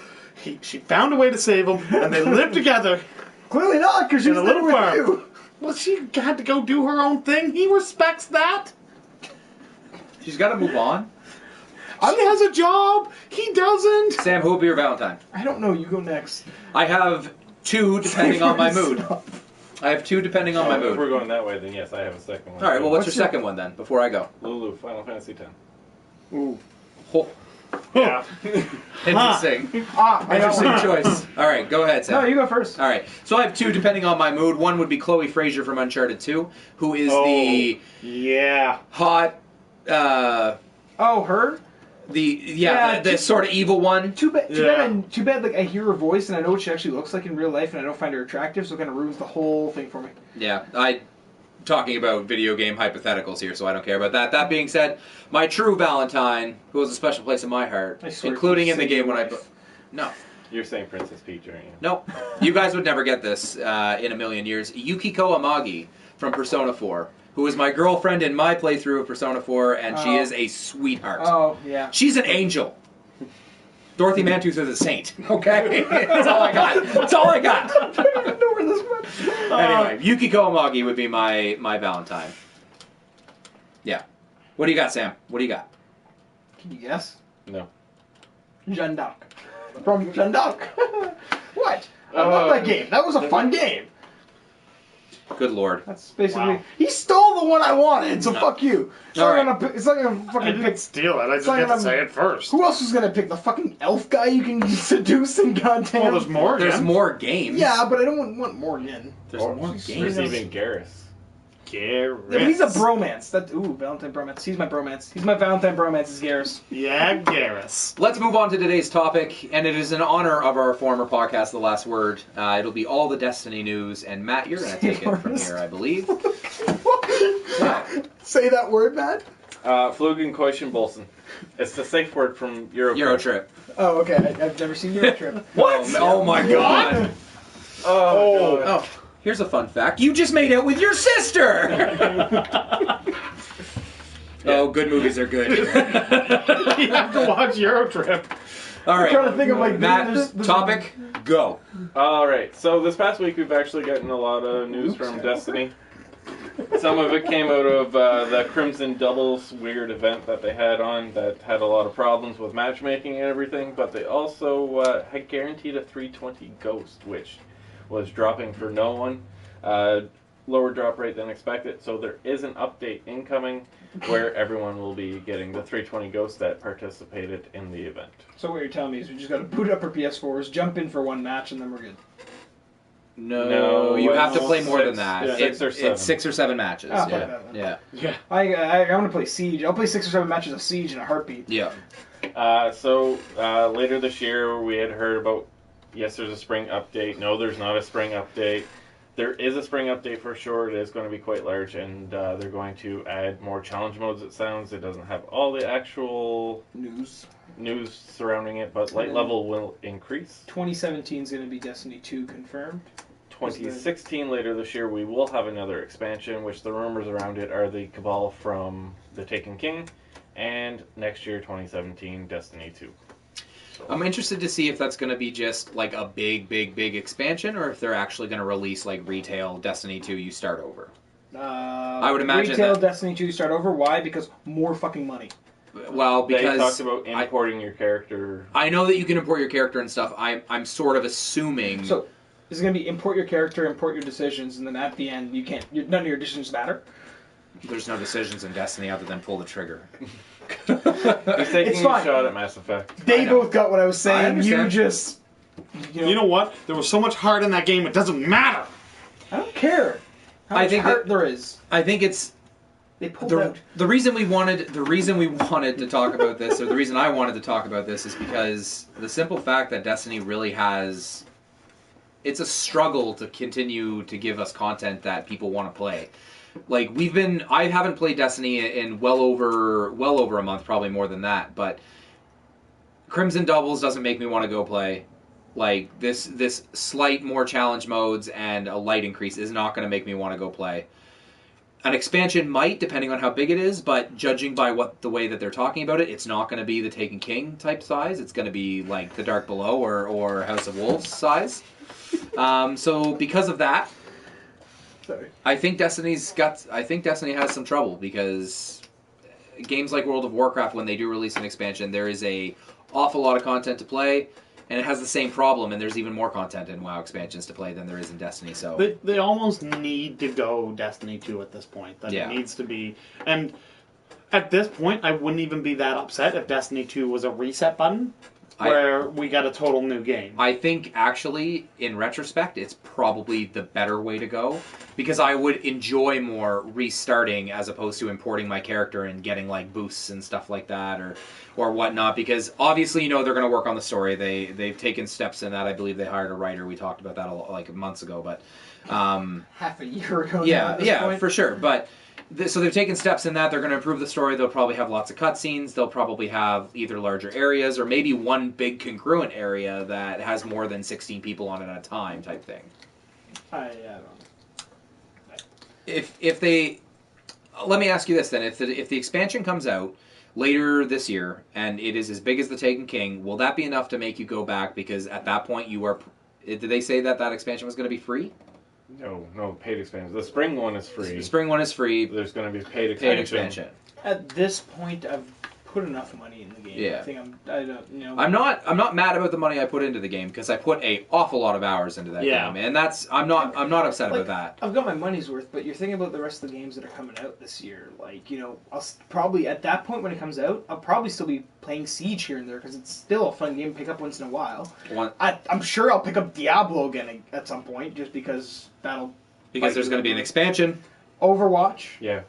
she found a way to save him, and they lived together. Clearly not, because she's In a little with farm. you. Well, she had to go do her own thing. He respects that. She's got to move on. She has a job. He doesn't. Sam, who will be your Valentine? I don't know. You go next. I have 2 depending on my mood. I have 2 depending on my If we're mood. going that way, then yes, I have a second one. All right, well, what's your What's your- second one then, before I go? Lulu, Final Fantasy X. Ooh. Oh, Yeah. interesting. I got Interesting one. choice. All right, go ahead, Sam. No, you go first. All right, so I have 2 depending on my mood. One would be Chloe Fraser from Uncharted 2, who is the Yeah. hot, Oh, her? the sort of evil one. Too bad. Yeah. Too bad. Like I hear her voice and I know what she actually looks like in real life, and I don't find her attractive, so it kind of ruins the whole thing for me. Yeah, talking about video game hypotheticals here, so I don't care about that. That being said, my true Valentine, who has a special place in my heart, I swear including you in the say game your when wife. No. You're saying Princess Peach, aren't you? No, you guys would never get this in a million years. Yukiko Amagi from Persona 4, who is my girlfriend in my playthrough of Persona 4, and she is a sweetheart. Oh yeah. She's an angel. Dorothy Mantooth is a saint. Okay, that's all I got. That's all I got. I don't even know where this went. Anyway, Yukiko Amagi would be my Valentine. Yeah. What do you got, Sam? What do you got? Can you guess? No. Jeanne d'Arc. From Jeanne d'Arc. What? I love that game. That was a fun game. Good lord. That's basically. Wow. He stole the one I wanted, so fuck you. It's All not gonna. It's not gonna I fucking didn't pick. steal it. I just like get to I'm- say it first. Who else is gonna pick the fucking elf guy you can seduce and goddamn? Well, there's more. There's again. more games. Yeah, but I don't want Morgan. There's Or more she's games. There's even Garrus. Yeah, but he's a bromance. Valentine bromance. He's my bromance. He's my Valentine bromance. Is Garrus. Yeah, Garrus. Let's move on to today's topic, and it is in honor of our former podcast, The Last Word. It'll be all the Destiny news, and Matt, you're going to take it from here, I believe. Say that word, Matt. Flugen Koischen Bolson. It's the safe word from Eurotrip. Oh, okay. I've never seen your trip. What? Oh my god. Oh, God. Oh, here's a fun fact. You just made out with your sister! Oh, good movies are good. You have to watch Eurotrip. All I'm trying to right, think of like Matt, topic, go. All right. So this past week we've actually gotten a lot of news from Destiny. Some of it came out of the Crimson Doubles weird event that they had on that had a lot of problems with matchmaking and everything. But they also had guaranteed a 320 Ghost, which was dropping for no one. Lower drop rate than expected. So there is an update incoming where everyone will be getting the 320 Ghost that participated in the event. So what you're telling me is we just got to boot up our PS4s, jump in for one match, and then we're good. No, you have to play more than six- that. yeah, six or seven. It's 6 or 7 matches. Ah, fuck yeah. that then. Yeah. Yeah. I want to play Siege. I'll play 6 or 7 matches of Siege in a heartbeat. Yeah. So later this year, we had heard about, yes, there's a spring update. No, there's not a spring update. There is a spring update for sure. It is going to be quite large, and they're going to add more challenge modes, it sounds. It doesn't have all the actual News. news surrounding it, but light level will increase. 2017 is going to be Destiny 2 confirmed. 2016, later this year, we will have another expansion, which the rumors around it are the Cabal from The Taken King, and next year, 2017, Destiny 2. I'm interested to see if that's going to be just like a big expansion, or if they're actually going to release like retail Destiny 2 you start over. I would imagine retail that- Destiny 2 start over. Why? Because more fucking money. Well, They because talked about importing your character. I know that you can import your character and stuff. I'm sort of assuming. So this is going to be import your character, import your decisions, and then at the end you can't. None of your decisions matter. There's no decisions in Destiny other than pull the trigger. He's taking It's a fine. shot at Mass Effect. They I know. both got what I was I saying. You understand. just. You know what? There was so much heart in that game, it doesn't matter. I don't care how I much think heart there is. I think it's They pulled out. The reason we wanted to talk about this, or the reason I wanted to talk about this, is because the simple fact that Destiny really has, it's a struggle to continue to give us content that people want to play. Like I haven't played Destiny in well over a month, probably more than that. But Crimson Doubles doesn't make me want to go play. Like this slight more challenge modes and a light increase is not going to make me want to go play. An expansion might, depending on how big it is, but judging by the way that they're talking about it, it's not going to be the Taken King type size. It's going to be like the Dark Below or House of Wolves size. So because of that, I think Destiny has some trouble, because games like World of Warcraft, when they do release an expansion, there is a awful lot of content to play. And it has the same problem, and there's even more content in WoW expansions to play than there is in Destiny. So they almost need to go Destiny 2 at this point. That Yeah. It needs to be. And at this point, I wouldn't even be that upset if Destiny 2 was a reset button, where we got a total new game. I think, actually, in retrospect, it's probably the better way to go, because I would enjoy more restarting as opposed to importing my character and getting like boosts and stuff like that, or whatnot. Because obviously, they're going to work on the story. They've taken steps in that. I believe they hired a writer. We talked about that like months ago, but Half a year ago. yeah, now at this point. for sure. But so they've taken steps in that. They're going to improve the story. They'll probably have lots of cutscenes. They'll probably have either larger areas or maybe one big congruent area that has more than 16 people on it at a time, type thing. I don't know. If they, let me ask you this then: if the expansion comes out later this year and it is as big as the Taken King, will that be enough to make you go back? Because at that point you are. Did they say that expansion was going to be free? No, paid expansion. The spring one is free. The spring one is free. There's going to be paid expansion. Paid expansion. At this point, I've put enough money in the game. Yeah. I think I don't. I'm not mad about the money I put into the game, because I put an awful lot of hours into that game, and I'm not upset about that. I've got my money's worth, but you're thinking about the rest of the games that are coming out this year. Like, I'll probably, at that point when it comes out, I'll probably still be playing Siege here and there, because it's still a fun game to pick up once in a while. I'm sure I'll pick up Diablo again at some point, just because because there's going to be an expansion. Overwatch. Yeah.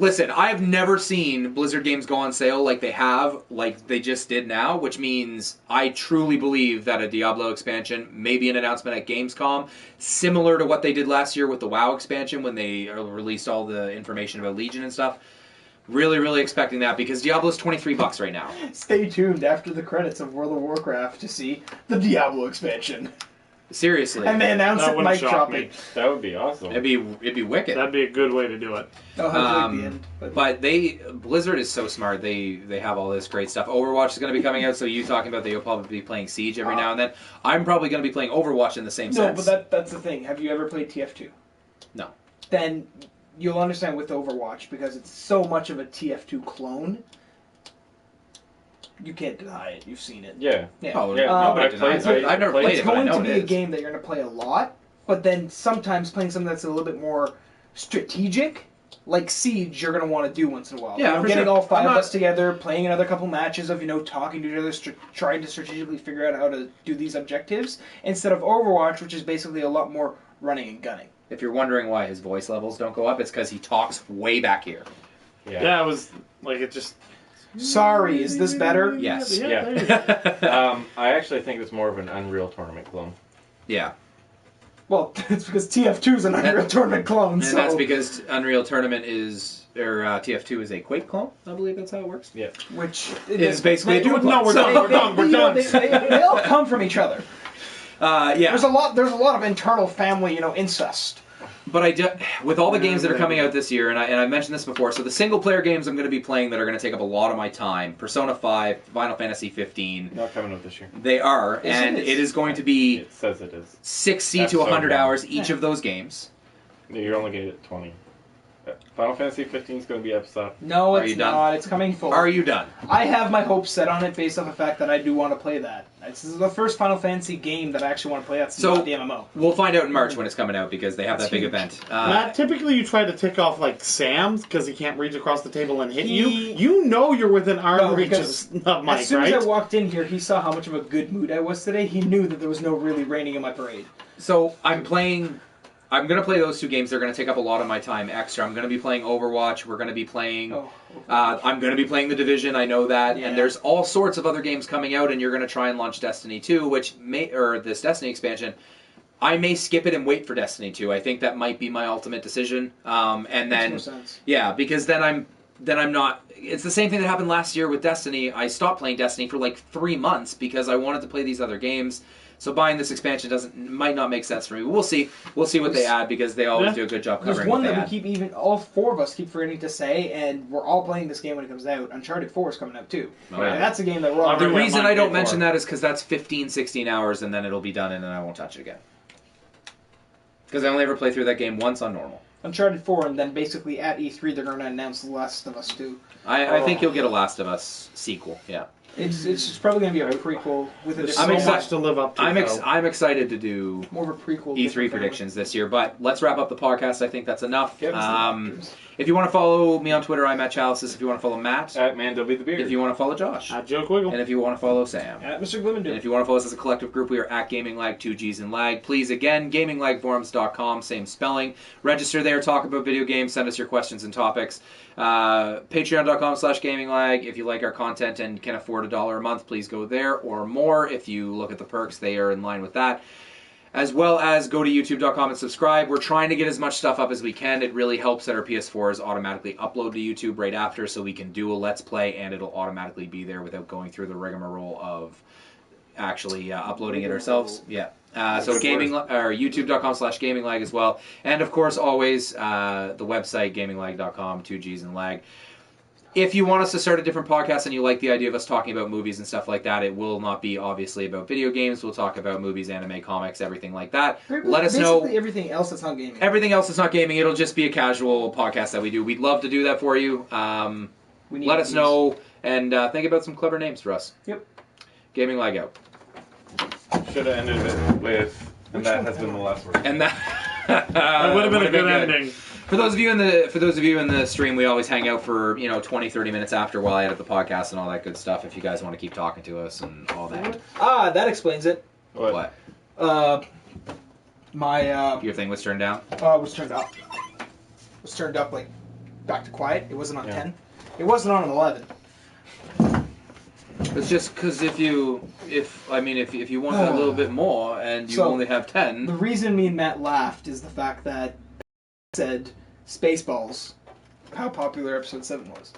Listen, I've never seen Blizzard games go on sale like they just did now, which means I truly believe that a Diablo expansion, maybe an announcement at Gamescom, similar to what they did last year with the WoW expansion when they released all the information about Legion and stuff. Really, really expecting that, because Diablo's $23 right now. Stay tuned after the credits of World of Warcraft to see the Diablo expansion. Seriously. And they announce That it wouldn't mic shock dropping. me. That would be awesome. It'd be wicked. That'd be a good way to do it. I'll have to like the end. But Blizzard is so smart. They have all this great stuff. Overwatch is going to be coming out, so you talking about that you'll probably be playing Siege every now and then. I'm probably going to be playing Overwatch in the same sense. No, but that's the thing. Have you ever played TF2? No. Then you'll understand with Overwatch, because it's so much of a TF2 clone. You can't deny it. You've seen it. Yeah. Oh, Yeah, nobody I've played- denies it. I've never played It's it, but I going know to be it a is. game that you're going to play a lot, but then sometimes playing something that's a little bit more strategic, like Siege, you're going to want to do once in a while. Yeah, for getting sure. all five I'm of not- us together, playing another couple matches of talking to each other, trying to strategically figure out how to do these objectives, instead of Overwatch, which is basically a lot more running and gunning. If you're wondering why his voice levels don't go up, it's because he talks way back here. Yeah, it was like it just. Sorry, is this better? Yes. Yeah. Yeah. There you go. I actually think it's more of an Unreal Tournament clone. Yeah. Well, it's because TF2 is an Unreal Tournament clone, And so... that's because Unreal Tournament TF2 is a Quake clone. I believe that's how it works. Yeah. Which It's basically a Doom No, clone. we're done. We're done. They all come from each other. Yeah. There's a lot of internal family, incest. But with all the games that are coming out this year, and I mentioned this before, so the single-player games I'm going to be playing that are going to take up a lot of my time, Persona 5, Final Fantasy 15, Not coming out this year. they are, and it is going to be It says it is. 60 to 100 hours each of those games. You're only going to get 20. Final Fantasy 15 is going to be episode. No, Are it's you done? not. It's coming full. Are you done? I have my hopes set on it based on the fact that I do want to play that. This is the first Final Fantasy game that I actually want to play. That's So- not the MMO. We'll find out in March when it's coming out, because they have that big huge. event. Matt, typically you try to tick off like Sam's because he can't reach across the table and hit you. He- You know you're within arm No, reach because of Mike, As soon right? as I walked in here, he saw how much of a good mood I was today. He knew that there was no really raining in my parade. So I'm playing I'm going to play those 2 games. They're going to take up a lot of my time extra. I'm going to be playing Overwatch. We're going to be playing... I'm going to be playing The Division. I know that. Yeah. And there's all sorts of other games coming out, and you're going to try and launch Destiny 2, or this Destiny expansion. I may skip it and wait for Destiny 2. I think that might be my ultimate decision. And then... Makes more sense. Yeah, because then I'm not... It's the same thing that happened last year with Destiny. I stopped playing Destiny for like 3 months because I wanted to play these other games. So buying this expansion might not make sense for me. We'll see. We'll see what they add because they always do a good job covering There's one what they that add. we keep all 4 of us keep forgetting to say, and we're all playing this game when it comes out. Uncharted 4 is coming out too. Oh, yeah. And that's a game that we're all The Yeah, reason mine I don't paid mention for. that is because that's 15, 16 hours, and then it'll be done, and then I won't touch it again. Because I only ever play through that game once on normal. Uncharted 4, and then basically at E3 they're going to announce The Last of Us 2. I think you'll get a Last of Us sequel. Yeah. It's probably going to be a prequel with a There's different... so much to live up to. I'm excited to do more of a prequel. E3 predictions this year, but let's wrap up the podcast. I think that's enough. Yep, If you want to follow me on Twitter, I'm at Chalices. If you want to follow Matt, At Man W the Beard. if you want to follow Josh, Joke Wiggle. and if you want to follow Sam, At Mr. and Glimmendale. if you want to follow us as a collective group, we are at Gaming Lag, 2 G's and Lag. Please, again, gaminglagforums.com, same spelling. Register there, talk about video games, send us your questions and topics. Patreon.com/gaminglag. If you like our content and can afford $1 a month, please go there, or more. If you look at the perks, they are in line with that. As well as go to youtube.com and subscribe. We're trying to get as much stuff up as we can. It really helps that our PS4s automatically upload to YouTube right after, so we can do a Let's Play and it'll automatically be there without going through the rigmarole of actually uploading it ourselves. Yeah. So youtube.com/gaminglag as well. And of course, always the website, gaminglag.com, 2 G's and lag. If you want us to start a different podcast and you like the idea of us talking about movies and stuff like that, it will not be obviously about video games. We'll talk about movies, anime, comics, everything like that. Let us know. Basically everything else that's not gaming. Everything else is not gaming. It'll just be a casual podcast that we do. We'd love to do that for you. Let us know and think about some clever names for us. Yep. Gaming Lag out. Should have ended it with, and that has been the last word. And that That would have been a good ending. For those of you in the stream, we always hang out for 20, 30 minutes after while I edit the podcast and all that good stuff. If you guys want to keep talking to us and all that. That explains it. What? My Your thing was turned down? was turned up. Was turned up like back to quiet. It wasn't on 10. It wasn't on an 11. It's just because if you want a little bit more and you only have 10. The reason me and Matt laughed is the fact that said Spaceballs, how popular episode 7 was.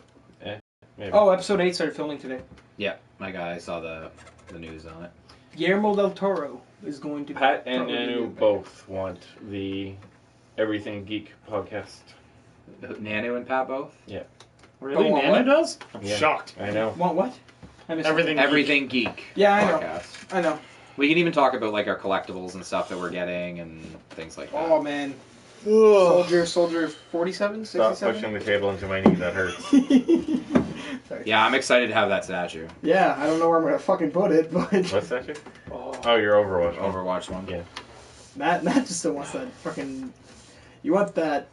Maybe. Oh, episode 8 started filming today. Yeah, my guy saw the news on it. Guillermo del Toro is going to Pat and probably Nanu do it. both want the Everything Geek podcast. Nanu and Pat both? Yeah. Really? Oh, what? Nana does? I'm Yeah. shocked. I know. Want what? I missed Everything. Everything Geek. Yeah, I know. podcast. I know. We can even talk about like our collectibles and stuff that we're getting and things like that. Oh man. Soldier 47, Stop 67? pushing the table into my knee. That hurts. Yeah, I'm excited to have that statue. Yeah, I don't know where I'm gonna fucking put it, but What's that? Oh, your Overwatch. Overwatch one. Yeah. Matt just still wants that fucking. You want that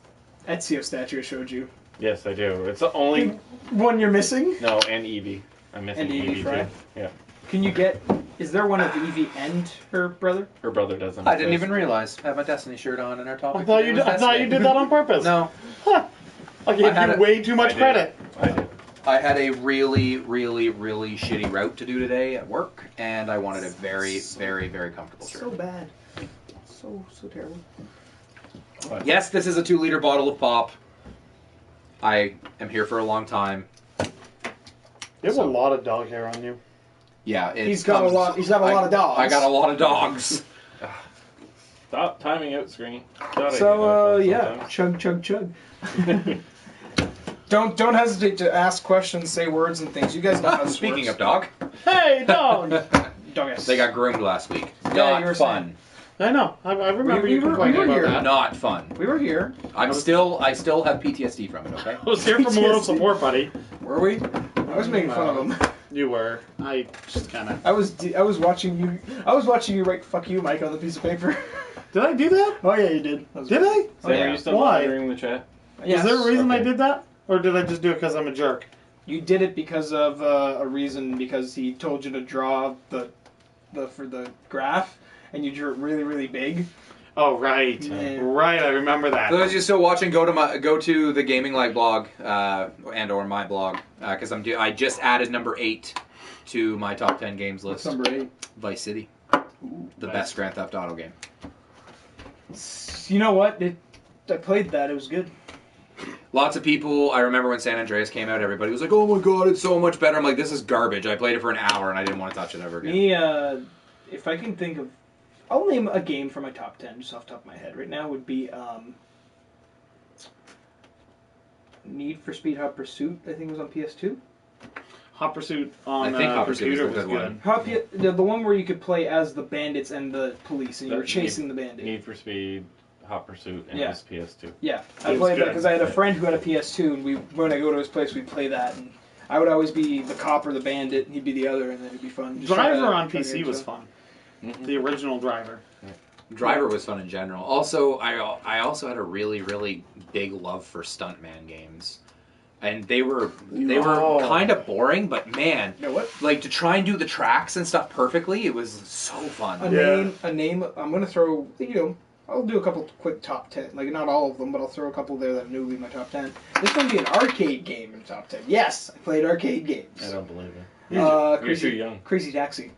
Ezio statue I showed you? Yes, I do. It's the only One you're missing? no, and Evie. I'm missing And Evie Evie Fry? too. Yeah. Can you get? Is there one of Evie and her brother? Her brother doesn't. I didn't exist. even realize. I have my Destiny shirt on and our topic. I thought today you was did, I thought you Destiny. did that on purpose. No. Huh. I gave had you it. way too much I did. credit. I did. I had a really, really, really shitty route to do today at work, and I wanted a very, very, very comfortable shirt. So bad. So terrible. Yes, this is a 2-liter bottle of pop. I am here for a long time. You have a lot of dog hair on you. Yeah, it He's got a comes- lot. He's got a lot of dogs. I got a lot of dogs. Stop timing out, screen. Thought I So did that yeah, chug chug chug. Don't hesitate to ask questions, say words and things. You guys know how this Speaking works. of dog, Hey, dog! Dog ass. they got groomed last week. Yeah, Not you were fun. I know. I remember We you were complaining about here. that. Not fun. We were here. I still have PTSD from it. Okay. I was here for moral support, buddy. Were we? I was making fun of him. You were. I just kind of. I was watching you. I was watching you write "fuck you, Mike" on the piece of paper. Did I do that? Oh yeah, you did. That was Did I? So Yeah. are you still Why? monitoring the chat? Yes. Is there a reason I Okay. did that? Or did I just do it because I'm a jerk? You did it because of a reason. Because he told you to draw the for the graph, and you drew it really really big. Oh, right. Man. Right, I remember that. For those of you still watching, go to the Gaming Live blog and or my blog because I just added number 8 to my top 10 games list. What's number 8? Vice City, the nice. best Grand Theft Auto game. You know what? I played that. It was good. Lots of people. I remember when San Andreas came out, everybody was like, "Oh my god, it's so much better." I'm like, "This is garbage." I played it for an hour and I didn't want to touch it ever again. Me, if I can think of, I'll name a game for my top 10 just off the top of my head right now. Would be Need for Speed Hot Pursuit. I think it was on PS2. Hot Pursuit on I think Hot Pursuit computer was a good one. The one where you could play as the bandits and the police, and you were That chasing the bandit. Need for Speed, Hot Pursuit, and Yeah. it was PS2. Yeah, It I was played that good. because I had a friend who had a PS2, and when I go to his place, we'd play that, and I would always be the cop or the bandit, and he'd be the other, and then it'd be fun. Just try Driver to- on try to PC get was into fun. Mhm. The original Driver. Driver was fun in general. Also, I also had a really, really big love for stuntman games, and they were Oh. kind of boring, but man, You know what? like to try and do the tracks and stuff perfectly, it was so fun. A name. I'm gonna throw. I'll do a couple quick top 10. Like not all of them, but I'll throw a couple there that I knew would be my top 10. This one would be an arcade game in the top 10. Yes, I played arcade games. I don't believe it. Crazy, You're too young. Crazy Taxi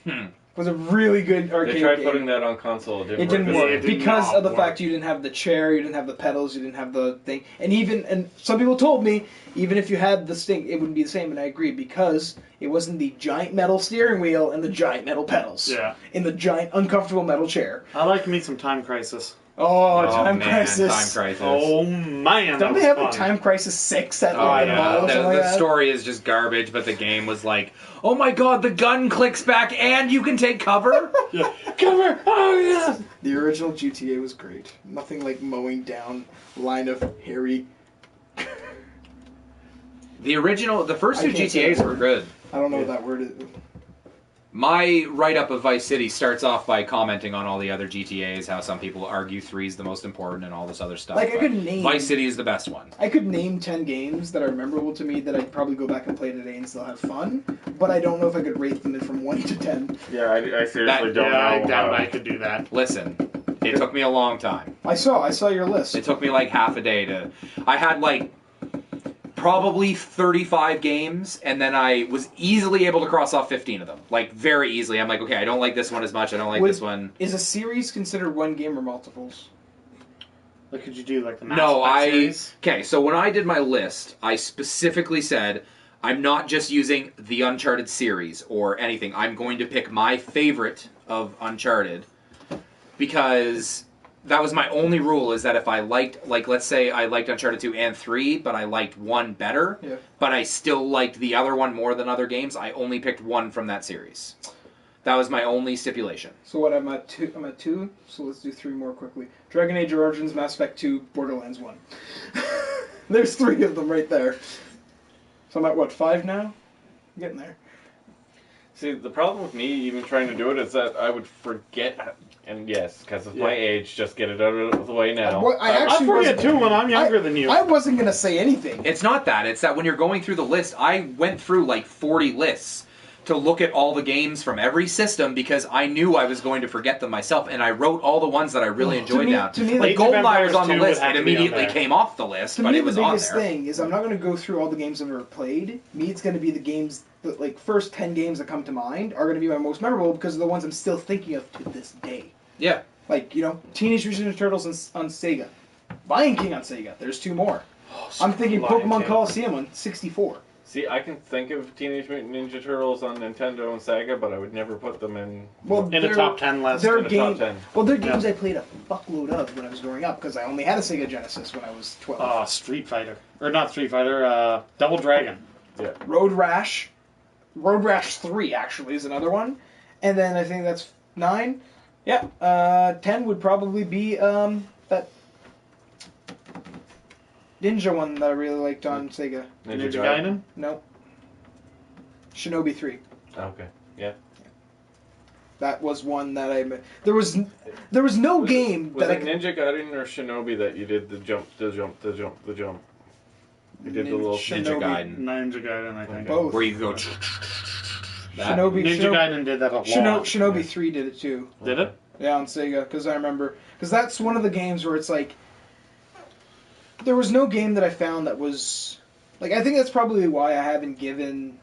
Hmm. was a really good arcade They tried game. putting that on console. It didn't work It did because not of the work. fact you didn't have the chair, you didn't have the pedals, you didn't have the thing, and some people told me even if you had the thing, it wouldn't be the same, and I agree because it wasn't the giant metal steering wheel and the giant metal pedals. Yeah. In the giant uncomfortable metal chair. I like me some Time Crisis. Oh, Time man, Crisis! Time Crisis. Oh man, that Don't was they have fun. a Time Crisis 6 at Oh, like, yeah. the mall or something like The that? story is just garbage, but the game was like, oh my god, the gun clicks back and you can take cover? Yeah. Cover! Oh yeah! The original GTA was great. Nothing like mowing down line of hairy. The first I two can't say GTAs that were word. good. I don't know what that word is. My write-up of Vice City starts off by commenting on all the other GTAs, how some people argue 3 is the most important and all this other stuff. Like, I but could name- Vice City is the best one. I could name 10 games that are memorable to me that I'd probably go back and play today and still have fun, but I don't know if I could rate them from 1 to 10. Yeah, I seriously That- don't Yeah, I know. doubt I could do that. Listen, it took me a long time. I saw your list. It took me like half a day to... I had like probably 35 games, and then I was easily able to cross off 15 of them. Like, very easily. I'm like, okay, I don't like this one as much, I don't like Would- this one. Is a series considered one game or multiples? Like, could you do like the Mass No, Effect series? Okay, so when I did my list, I specifically said, I'm not just using the Uncharted series or anything. I'm going to pick my favorite of Uncharted, because that was my only rule, is that if I liked, like, let's say I liked Uncharted 2 and 3, but I liked one better, Yeah. but I still liked the other one more than other games, I only picked one from that series. That was my only stipulation. So what, I'm at 2, so let's do 3 more quickly. Dragon Age Origins, Mass Effect 2, Borderlands 1. There's 3 of them right there. So I'm at, what, 5 now? I'm getting there. See, the problem with me even trying to do it is that I would forget, and yes, because of my age, just get it out of the way now. I I actually forget wasn't- too when I'm younger than you. I wasn't going to say anything. It's not that. It's that when you're going through the list, I went through like 40 lists to look at all the games from every system because I knew I was going to forget them myself, and I wrote all the ones that I really enjoyed down. to me, Like Age of Goldeneye was on the Empires 2 list, would have it to be on immediately there. came off the list, To but me, it was the on biggest there. thing is I'm not going to go through all the games I've ever played. Me, it's going to be the games, that, like, first 10 games that come to mind are going to be my most memorable because of the ones I'm still thinking of to this day. Yeah. Like, Teenage Mutant Ninja Turtles on Sega. Lion King on Sega. There's 2 more. I'm thinking Lion Pokemon King. Coliseum on 64. See, I can think of Teenage Mutant Ninja Turtles on Nintendo and Sega, but I would never put them in. Well, In a top 10 list. They're in a top 10. Well, they're games I played a fuckload of when I was growing up because I only had a Sega Genesis when I was 12. Street Fighter. Or not Street Fighter, Double Dragon. Yeah. Road Rash 3 actually is another one, and then I think that's 9. Yeah, 10 would probably be that Ninja one that I really liked on Sega. Ninja Gaiden? No, Shinobi 3. Okay. Yeah. That was one that there was no game Was that it I could, Ninja Gaiden or Shinobi that you did the jump? You did the little Ninja Shinobi. Gaiden. Ninja Gaiden, I think. Both. Where you go... That. Shinobi. Ninja Gaiden did that a lot. Shinobi 3 did it too. Did it? Yeah, on Sega, because I remember, because that's one of the games where it's like, there was no game that I found that was, like, I think that's probably why I haven't given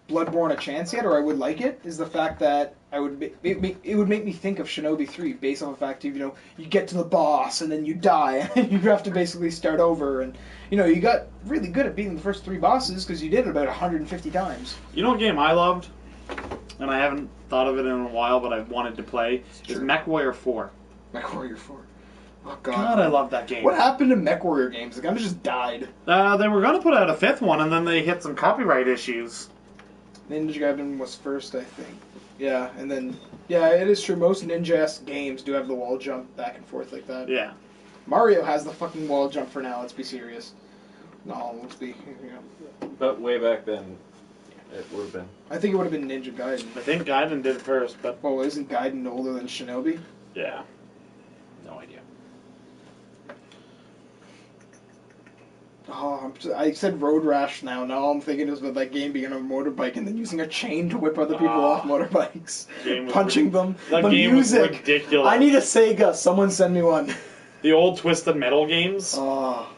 Bloodborne a chance yet, or I would like it, is the fact that it would make me think of Shinobi 3, based on the fact of, you get to the boss, and then you die, and you have to basically start over, and, you got really good at beating the first 3 bosses, because you did it about 150 times. You know what game I loved? And I haven't thought of it in a while, but I've wanted to play, is MechWarrior 4. MechWarrior 4. Oh, God. God, I love that game. What happened to MechWarrior games? The game just died. They were going to put out a 5th one, and then they hit some copyright issues. Ninja Gaiden was first, I think. Yeah, and then... Yeah, it is true. Most Ninja-esque games do have the wall jump back and forth like that. Yeah. Mario has the fucking wall jump for now, let's be serious. No, let's be... But way back then, it would have been. I think it would have been Ninja Gaiden. I think Gaiden did it first, but... Well, isn't Gaiden older than Shinobi? Yeah. No idea. Oh, I said Road Rash now. Now all I'm thinking is about that game being on a motorbike and then using a chain to whip other people off motorbikes. Punching them. That the game music. was ridiculous. I need a Sega. Someone send me one. The old Twisted Metal games. Oh,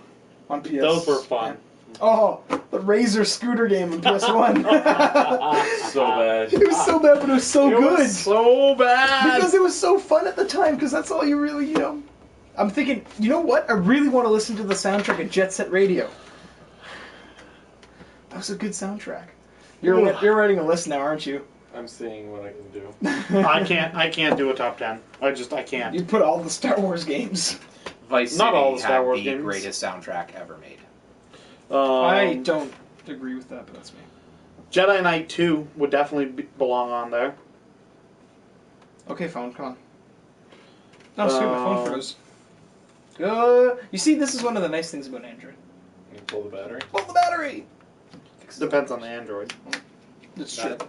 on PS. Those were fun. Oh, the Razor scooter game on PS1. So bad. It was so bad, but it was so good. Was so bad. Because it was so fun at the time, because that's all you really, I'm thinking, you know what? I really want to listen to the soundtrack of Jet Set Radio. That was a good soundtrack. You're writing a list now, aren't you? I'm seeing what I can do. I can't do a top 10. I can't. You put all the Star Wars games. Vice City Not all the Star had Wars the games. greatest soundtrack ever made. I don't agree with that, but that's me. Jedi Knight 2 would definitely belong on there. Okay, phone, come on. No, screw my phone froze. You see, this is one of the nice things about Android. You pull the battery. Pull the battery! Depends on the Android. It's true. That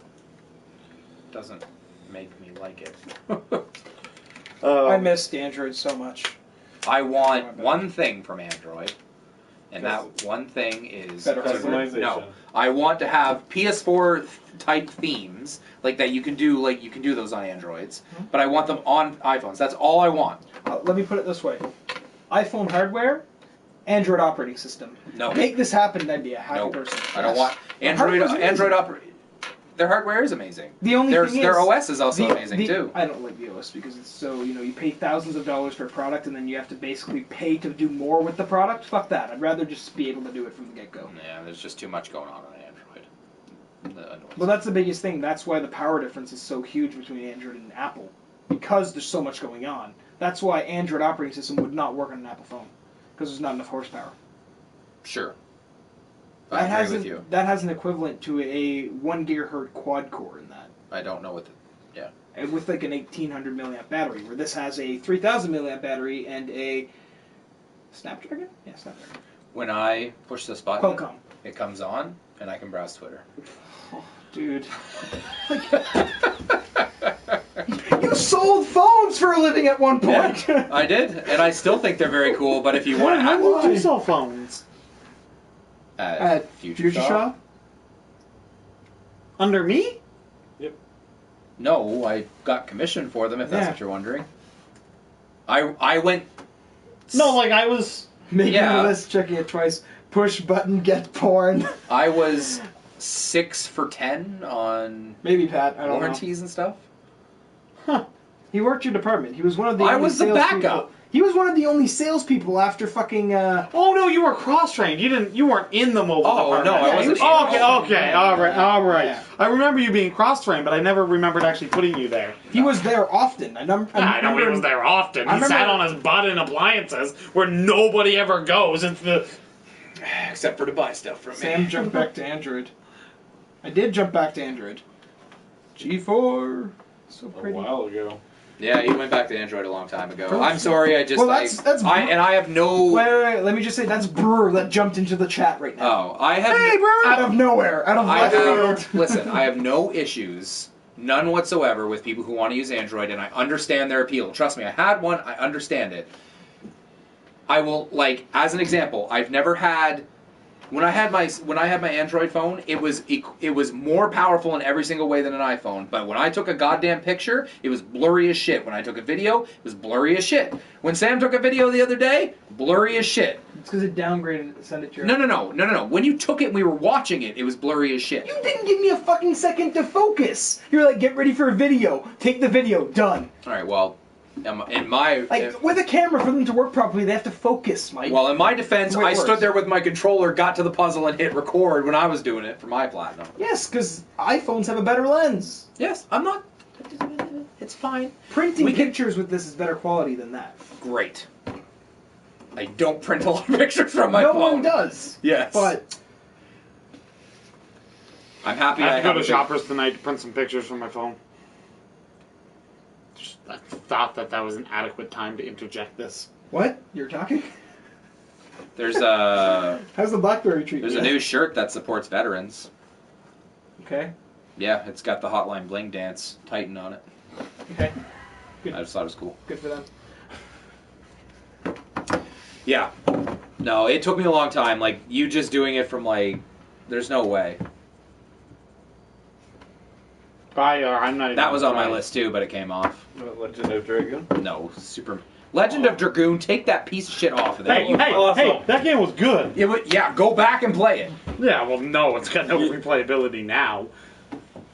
doesn't make me like it. I missed Android so much. I want one thing from Android, and that one thing is Better Customization. No, I want to have PS4 type themes like that. You can do those on Androids, but I want them on iPhones. That's all I want. Let me put it this way: iPhone hardware, Android operating system. No. Make this happen, and I'd be a happy person. I don't want Android. Their hardware is amazing. The only thing is, their OS is also amazing too. I don't like the OS because it's so, you pay thousands of dollars for a product and then you have to basically pay to do more with the product. Fuck that. I'd rather just be able to do it from the get-go. Yeah, there's just too much going on Android. Well, that's the biggest thing. That's why the power difference is so huge between Android and Apple. Because there's so much going on. That's why Android operating system would not work on an Apple phone. Because there's not enough horsepower. Sure. I agree with you. That has an equivalent to a 1 gigahertz quad core in that. I don't know what And with like an 1800 milliamp battery, where this has a 3000 milliamp battery and a Snapdragon? Yeah, Snapdragon. When I push this button, Qualcomm. it comes on, and I can browse Twitter. Oh, dude. You sold phones for a living at one point! Yeah, I did, and I still think they're very cool, but if you want to How have do you sell phones? at Future Shop? Shop? Under me? No, I got commission for them, if that's Yeah. what you're wondering. I went... No, like I was... Making Yeah. a list, checking it twice. Push button, get porn. I was 6 for 10 on Maybe Pat, I don't know. warranties and stuff. Huh. He worked your department. He was one of the I only was the salespeople- backup. He was one of the only salespeople after fucking, Oh no, you were cross-trained. You weren't in the mobile Oh, department. no, I Yeah, wasn't. he was- Okay, alright. Yeah. I remember you being cross-trained, but I never remembered actually putting you there. He was there often. I I know he was there often. I He sat remember- on his butt in appliances where nobody ever goes. It's the... Except for to buy stuff from Sam jumped back to Android. I did jump back to Android. G4. So A pretty. while ago. Yeah, he went back to Android a long time ago. Well, I'm sorry, I just well, that's I have no... Wait. Let me just say that's Brewer that jumped into the chat right now. Oh, I have... Hey, Brewer! Out of nowhere. Out of I left have, field. listen, I have no issues, none whatsoever, with people who want to use Android, and I understand their appeal. Trust me, I had one, I understand it. I will, like, as an example, I've never had When I had my Android phone, it was more powerful in every single way than an iPhone. But when I took a goddamn picture, it was blurry as shit. When I took a video, it was blurry as shit. When Sam took a video the other day, blurry as shit. It's because it downgraded it to send it to your... No. When you took it and we were watching it, it was blurry as shit. You didn't give me a fucking second to focus. You're like, get ready for a video. Take the video. Done. All right, well, in my... with a camera, for them to work properly, they have to focus, Mike. Well, in my defense, The way it I stood works. there with my controller, got to the puzzle, and hit record when I was doing it for my Platinum. Yes, because iPhones have a better lens. Yes, I'm not... It's fine. Printing pictures with this is better quality than that. Great. I don't print a lot of pictures from my phone. No one does. Yes. But... I'm happy I have to go to a big- Shoppers tonight to print some pictures from my phone. I thought that was an adequate time to interject this. What? You're talking? There's a How's the BlackBerry treat there's you? a new shirt that supports veterans. Okay. Yeah, it's got the Hotline Bling Dance Titan on it. Okay. I just thought it was cool. Good for them. Yeah. No, it took me a long time. Like, you just doing it from, like, there's no way. I'm not even That was on my trying. list, too, but it came off. Legend of Dragoon. No, Super... Legend of Dragoon, take that piece of shit off of there. Hey, hey, that game was good. Yeah, go back and play it. Yeah, well, no, it's got no replayability now.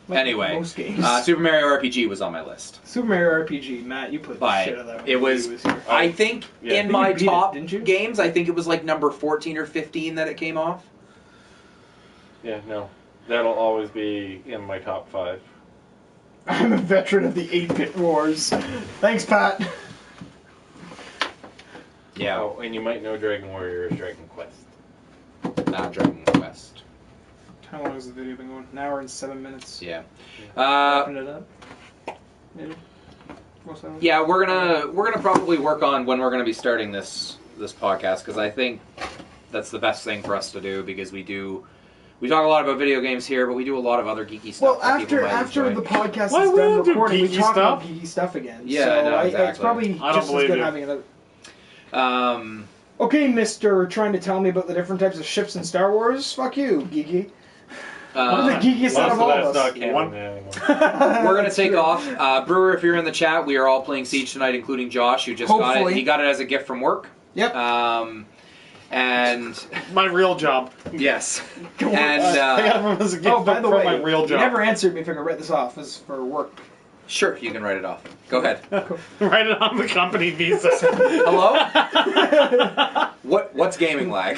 Like Anyway, most games. Super Mario RPG was on my list. Super Mario RPG, Matt, you put the But shit out of that. it when was, he here. I think, Yeah. in You my beat it, top didn't you? games, I think it was like number 14 or 15 that it came off. Yeah, no. That'll always be in my top 5. I'm a veteran of the 8-bit wars. Thanks, Pat. Yeah. Oh, and you might know Dragon Warrior is Dragon Quest. Dragon Quest. How long has the video been going? An hour and 7 minutes. Yeah. Wrapping it up? Maybe? Most of it? Yeah, we're gonna probably work on when we're gonna be starting this podcast, because I think that's the best thing for us to do, because we talk a lot about video games here, but we do a lot of other geeky stuff. Well, that people after might enjoy. the podcast Why is we done don't do recording, we geeky talk stuff? about geeky stuff again. Yeah, so no, it's exactly. probably I don't just as believe good you. having another... Um, Okay, mister, trying to tell me about the different types of ships in Star Wars? Fuck you, geeky. I'm the geekiest out Most of of all that's of not us. canon anymore. we're gonna take off. Brewer, if you're in the chat, we are all playing Siege tonight, including Josh, who just got it. Hopefully. He got it as a gift from work. Yep. And My real job. yes, Go on. and I got it as a gift by the from way, my real you job. never answered me if I could write this off as for work. sure, you can write it off. Go ahead. Write it on the company visa. Hello? What's gaming lag?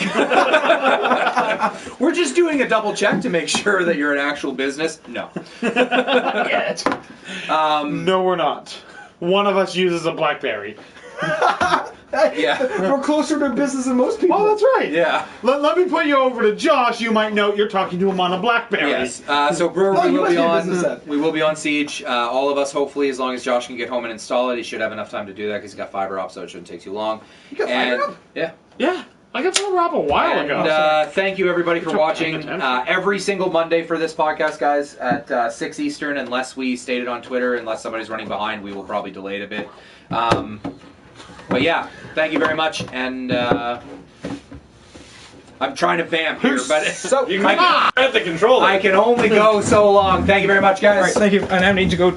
We're just doing a double check to make sure that you're an actual business. No. Get it. No, we're not. One of us uses a BlackBerry. Yeah. We're closer to business than most people. Oh, that's right. Yeah. Let me put you over to Josh. You might know you're talking to him on a BlackBerry. Yes. So Brewer, Oh, we you will must be be a on. business then. We will be on Siege. All of us, hopefully, as long as Josh can get home and install it, he should have enough time to do that because he's got fiber up, so it shouldn't take too long. You got And fiber up? yeah. Yeah. I got fiber up a while And ago. thank you everybody for Good job watching. paying attention. Every single Monday for this podcast, guys, at 6 Eastern, unless we state it on Twitter, unless somebody's running behind, we will probably delay it a bit. But yeah, thank you very much, and I'm trying to vamp here, but You can at the controller. I can only go so long. Thank you very much, guys. All right, thank you. And I need to go